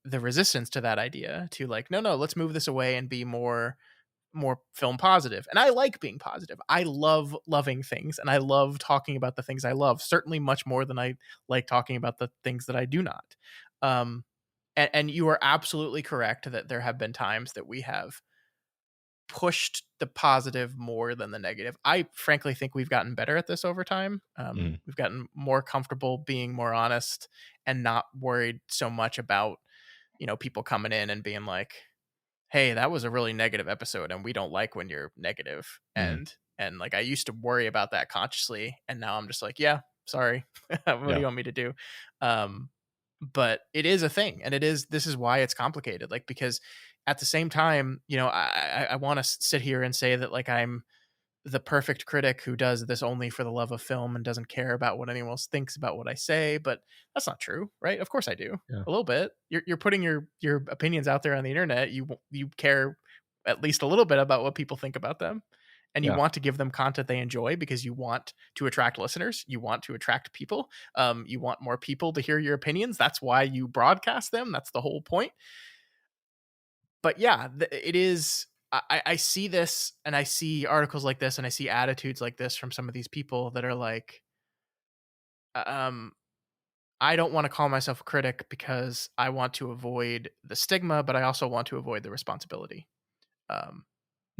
the resistance to that idea, to like, no, no, let's move this away and be more film positive. And I like being positive. I love loving things, and I love talking about the things I love, certainly much more than I like talking about the things that I do not. um and you are absolutely correct that there have been times that we have pushed the positive more than the negative. I frankly think we've gotten better at this over time. mm, We've gotten more comfortable being more honest and not worried so much about, people coming in and being like, "Hey, that was a really negative episode and we don't like when you're negative." mm, And like I used to worry about that consciously, and now I'm just like, "Yeah, sorry. What do yeah, you want me to do?" Um but it is a thing, and this is why it's complicated, like, because at the same time, I want to sit here and say that like I'm the perfect critic who does this only for the love of film and doesn't care about what anyone else thinks about what I say, but that's not true, right? Of course I do. yeah, A little bit. You're putting your opinions out there on the internet. You care at least a little bit about what people think about them, and you yeah, want to give them content they enjoy because you want to attract listeners, you want to attract people, you want more people to hear your opinions. That's why you broadcast them. That's the whole point. But yeah, it is. I see this, and I see articles like this, and I see attitudes like this from some of these people that are like, um, I don't want to call myself a critic because I want to avoid the stigma, but I also want to avoid the responsibility. Um,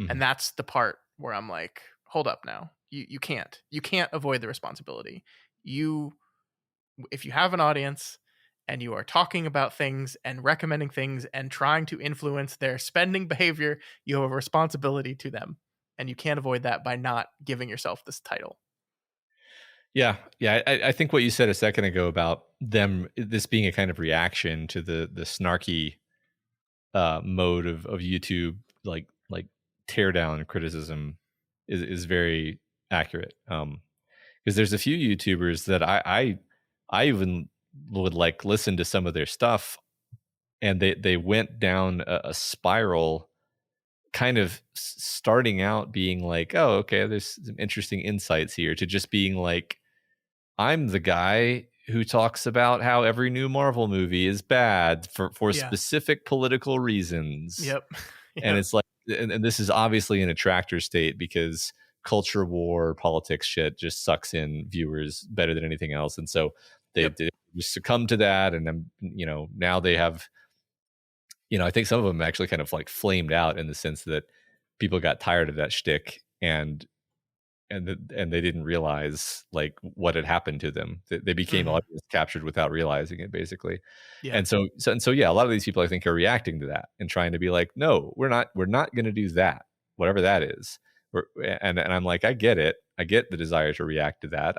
and mhm, that's the part where I'm like, hold up now. You can't avoid the responsibility. You If you have an audience and you are talking about things and recommending things and trying to influence their spending behavior, you have a responsibility to them. And you can't avoid that by not giving yourself this title. yeah, yeah. I think what you said a second ago about them, this being a kind of reaction to the snarky mode of YouTube, like tear down criticism, is very accurate. Because there's a few YouTubers that I even would like listen to some of their stuff, and they went down a spiral, kind of starting out being like, oh, okay, there's some interesting insights here, to just being like, I'm the guy who talks about how every new Marvel movie is bad for Yeah. specific political reasons. Yep. And Yep. it's like, and this is obviously in a tractor state because culture war, politics shit just sucks in viewers better than anything else. And so Yep. they just succumb to that. And then, now they have, I think some of them actually kind of like flamed out in the sense that people got tired of that shtick and they didn't realize like what had happened to them. They became Mhm. audience captured without realizing it, basically. Yeah. And so, yeah, a lot of these people I think are reacting to that and trying to be like, no, we're not going to do that, whatever that is. And I'm like, I get it. I get the desire to react to that.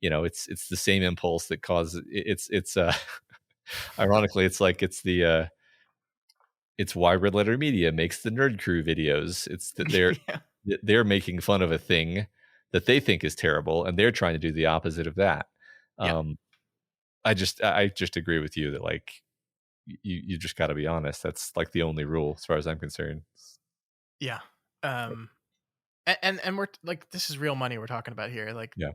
It's the same impulse that causes it's ironically, it's like it's why Red Letter Media makes the Nerd Crew videos. It's that Yeah. they're making fun of a thing that they think is terrible, and they're trying to do the opposite of that. Yeah. Um, I just agree with you that like you just got to be honest. That's like the only rule as far as I'm concerned. Yeah. Um and we're like, this is real money we're talking about here. Like, Yeah,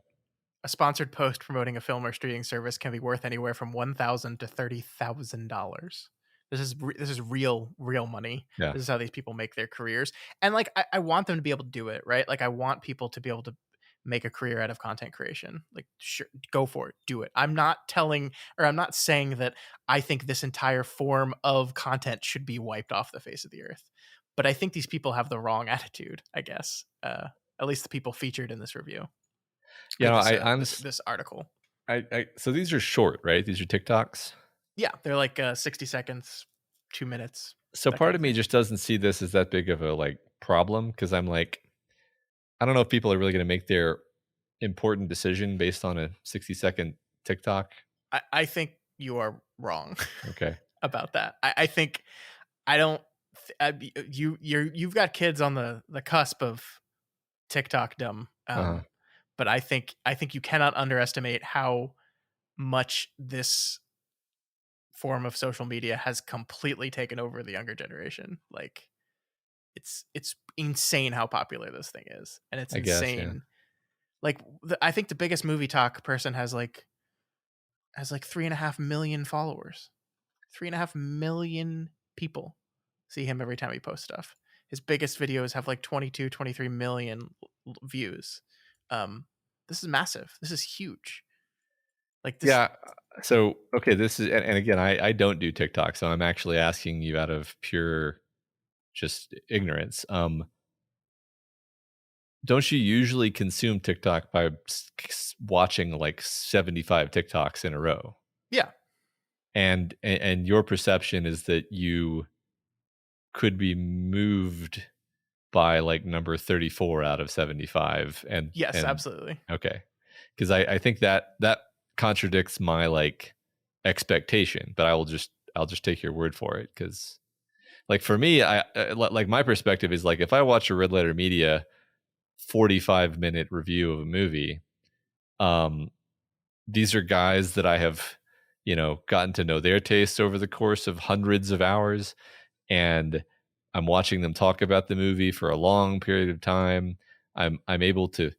a sponsored post promoting a film or streaming service can be worth anywhere from $1,000 to $30,000. This is real money. yeah, This is how these people make their careers, and like I want them to be able to do it, right? Like I want people to be able to make a career out of content creation. Like, sure, go for it, do it. I'm not saying that I think this entire form of content should be wiped off the face of the earth, but I think these people have the wrong attitude. I guess, at least the people featured in this review or yeah. No, I this article. so these are short, right? These are TikToks. Yeah, they're like 60 seconds, 2 minutes, So that kind part of of me thing. just doesn't see this as that big of a like problem because I'm like, I don't know if people are really going to make their important decision based on a 60-second TikTok. I think you are wrong Okay. about that. I think I don't. You've got kids on the cusp of TikTok dumb. Uh-huh. But I think you cannot underestimate how much this form of social media has completely taken over the younger generation. Like, it's insane how popular this thing is, and it's I guess, yeah. insane. Like, I think the biggest movie talk person has like 3.5 million followers. 3.5 million people see him every time he posts stuff. His biggest videos have like 22, 23 million views. Um, this is massive. This is huge. Like this. Yeah. So, okay, this is, and again, I don't do TikTok, so I'm actually asking you out of pure just ignorance. Don't you usually consume TikTok by watching like 75 TikToks in a row? Yeah. And your perception is that you could be moved by like number 34 out of 75 Yes, and absolutely. okay. Because I think that contradicts my like expectation, but I'll just take your word for it because like for me, like my perspective is like if I watch a Red Letter Media 45-minute review of a movie, um, these are guys that I have gotten to know their tastes over the course of hundreds of hours, and I'm watching them talk about the movie for a long period of time. I'm able to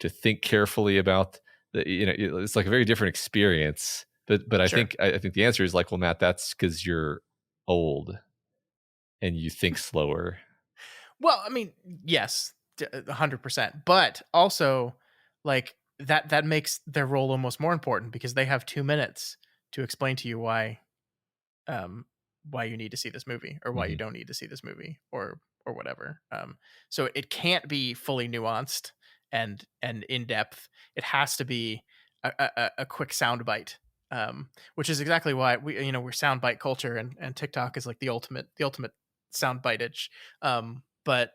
think carefully about it's like a very different experience. But I Sure. think I think the answer is like, well, Matt, that's because you're old and you think slower. Well, I mean, yes, 100%. But also, like that makes their role almost more important because they have 2 minutes to explain to you um why you need to see this movie or why you Hmm. don't need to see this movie or whatever. So it can't be fully nuanced and in depth. It has to be a quick sound bite. Which is exactly why we're soundbite culture, and TikTok is like the ultimate sound biteage. But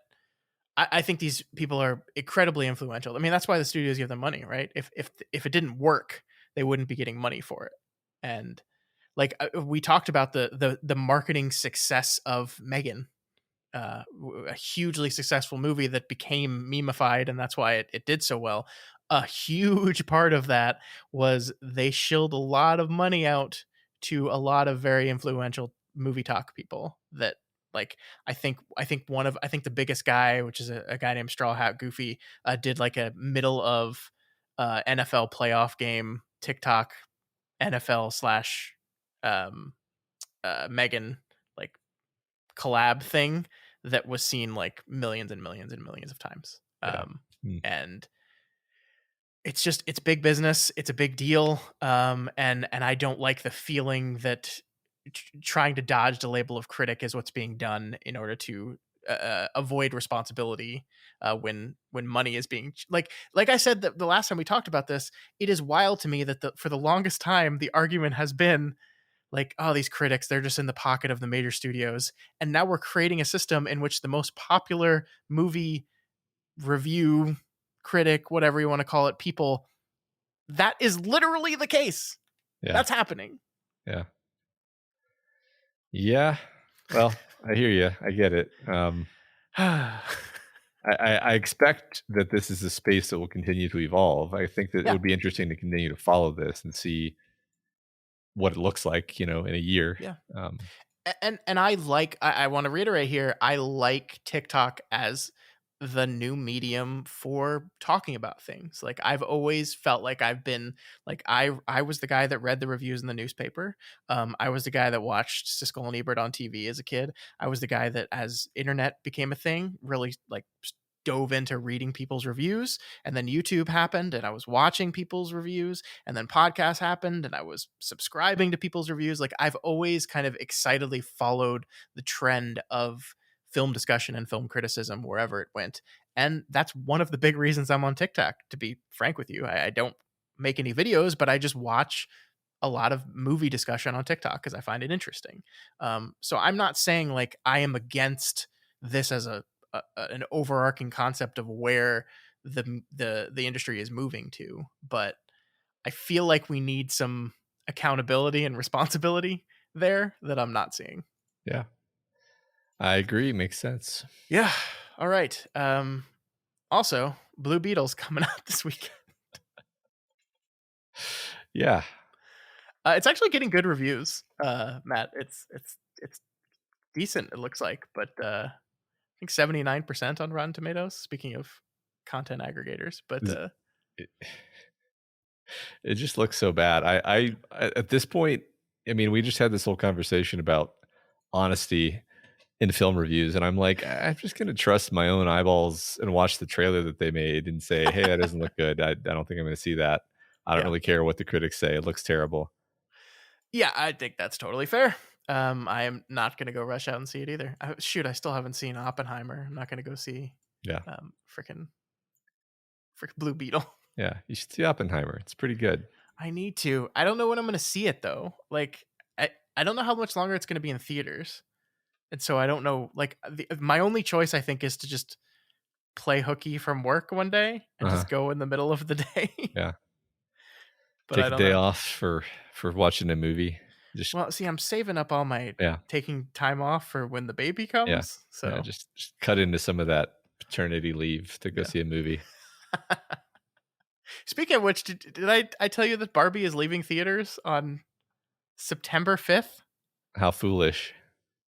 I think these people are incredibly influential. I mean, that's why the studios give them money, right? If it didn't work, they wouldn't be getting money for it. And like we talked about the marketing success of Megan, a hugely successful movie that became memeified, and that's why it did so well. A huge part of that was they shilled a lot of money out to a lot of very influential movie talk people that like I think the biggest guy, which is a guy named Straw Hat Goofy, did like a middle of NFL playoff game TikTok NFL slash Megan like collab thing that was seen like millions and millions and millions of times. Yeah. Mm. And it's big business. It's a big deal. And I don't like the feeling that trying to dodge the label of critic is what's being done in order to avoid responsibility when money is being like I said the last time we talked about this. It is wild to me that for the longest time the argument has been like, oh, these critics, they're just in the pocket of the major studios, and now we're creating a system in which the most popular movie review critic, whatever you want to call it, people, that is literally the case. Yeah. That's happening. Yeah. Yeah. Well, I hear you. I get it. I expect that this is a space that will continue to evolve. I think that it would be interesting to continue to follow this and see what it looks like, in a year. Yeah. And I want to reiterate here, I like TikTok as the new medium for talking about things. Like I've always felt like I've been like I was the guy that read the reviews in the newspaper. I was the guy that watched Siskel and Ebert on TV as a kid. I was the guy that, as internet became a thing, really like dove into reading people's reviews, and then YouTube happened and I was watching people's reviews, and then podcasts happened and I was subscribing to people's reviews. Like I've always kind of excitedly followed the trend of film discussion and film criticism wherever it went. And that's one of the big reasons I'm on TikTok, to be frank with you. I don't make any videos, but I just watch a lot of movie discussion on TikTok because I find it interesting. So I'm not saying like I am against this as an overarching concept of where the industry is moving to, but I feel like we need some accountability and responsibility there that I'm not seeing. Yeah. I agree. Makes sense. Yeah. All right. Also, Blue Beetle's coming out this weekend. Yeah. It's actually getting good reviews, Matt. It's decent, it looks like, but I think 79% on Rotten Tomatoes, speaking of content aggregators. But it just looks so bad. I at this point, I mean, we just had this whole conversation about honesty in film reviews, and I'm like, I'm just gonna trust my own eyeballs and watch the trailer that they made and say, hey, that doesn't look good. I don't think I'm gonna see that. I don't really care what the critics say. It looks terrible. Yeah, I think that's totally fair. I am not going to go rush out and see it either. I still haven't seen Oppenheimer. I'm not going to go see freaking Blue Beetle. Yeah, you should see Oppenheimer. It's pretty good. I need to. I don't know when I'm going to see it though. Like I don't know how much longer it's going to be in theaters. And so I don't know, like my only choice I think is to just play hooky from work one day and just go in the middle of the day. Yeah. But take a day off for watching a movie. Well, see, I'm saving up all my taking time off for when the baby comes. Yeah. So just cut into some of that paternity leave to go see a movie. Speaking of which, did I tell you that Barbie is leaving theaters on September 5th? How foolish.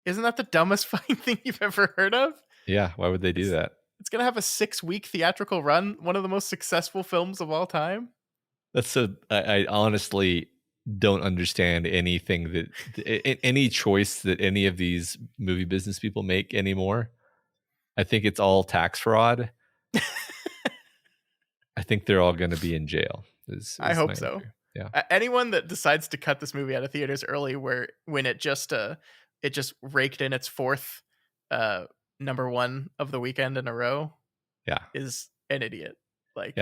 Isn't that the dumbest fucking thing you've ever heard of? Yeah, why would they do that? It's going to have a 6-week theatrical run, one of the most successful films of all time. I honestly don't understand anything that any choice that any of these movie business people make anymore. I think it's all tax fraud. I think they're all going to be in jail. I hope so. Yeah. Anyone that decides to cut this movie out of theaters early, when it just raked in its fourth number one of the weekend in a row, is an idiot. Like,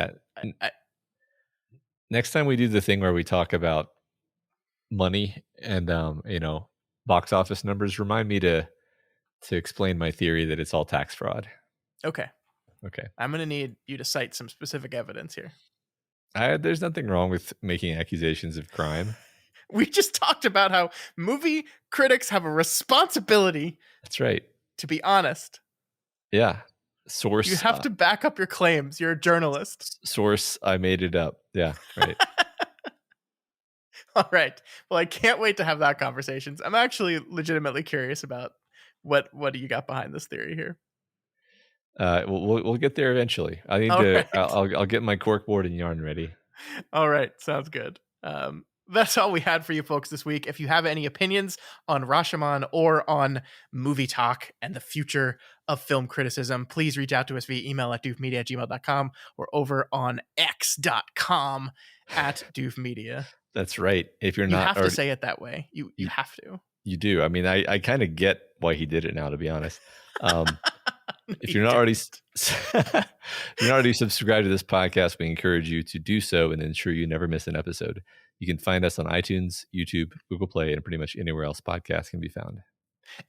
next time we do the thing where we talk about money and box office numbers, remind me to explain my theory that it's all tax fraud. Okay. Okay. I'm going to need you to cite some specific evidence here. There's nothing wrong with making accusations of crime. We just talked about how movie critics have a responsibility. That's right. To be honest. Yeah. Source. You have to back up your claims. You're a journalist. Source. I made it up. Yeah. Right. All right. Well, I can't wait to have that conversation. I'm actually legitimately curious about what do you got behind this theory here. We'll get there eventually. I need to. Right. I'll get my corkboard and yarn ready. All right, sounds good. That's all we had for you folks this week. If you have any opinions on Rashomon or on Movietok and the future of film criticism, please reach out to us via email at doofmedia@gmail.com or over on x.com at doofmedia. That's right. If you're You not have already, to say it that way. You you, have to. you do. I mean, I kind of get why he did it now, to be honest. If You you're not already didn't. if you're not already subscribed to this podcast, we encourage you to do so and ensure you never miss an episode. You can find us on iTunes, YouTube, Google Play, and pretty much anywhere else podcasts can be found.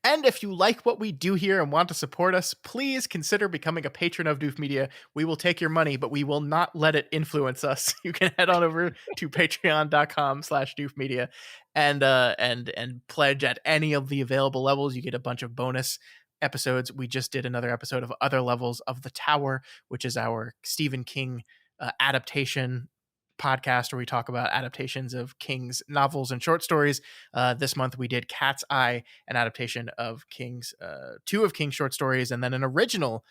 And if you like what we do here and want to support us, please consider becoming a patron of Doof Media. We will take your money, but we will not let it influence us. You can head on over to patreon.com/doofmedia and pledge at any of the available levels. You get a bunch of bonus episodes. We just did another episode of Other Levels of the Tower, which is our Stephen King adaptation podcast where we talk about adaptations of King's novels and short stories. This month we did Cat's Eye, an adaptation of King's two of King's short stories, and then an original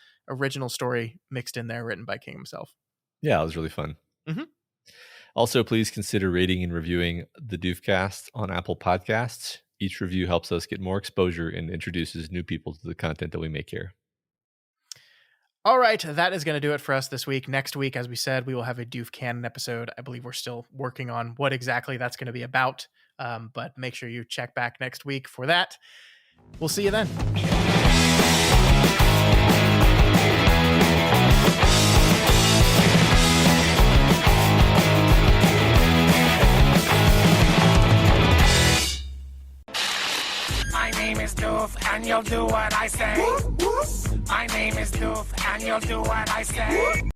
story mixed in there written by King himself. Yeah, it was really fun. Mm-hmm. Also, please consider rating and reviewing the Doofcast on Apple Podcasts. Each review helps us get more exposure and introduces new people to the content that we make here. All right, that is going to do it for us this week. Next week, as we said, we will have a Doof Canon episode. I believe we're still working on what exactly that's going to be about, but make sure you check back next week for that. We'll see you then. My name is Doof, and you'll do what I say. My name is Doof, and you'll do what I say.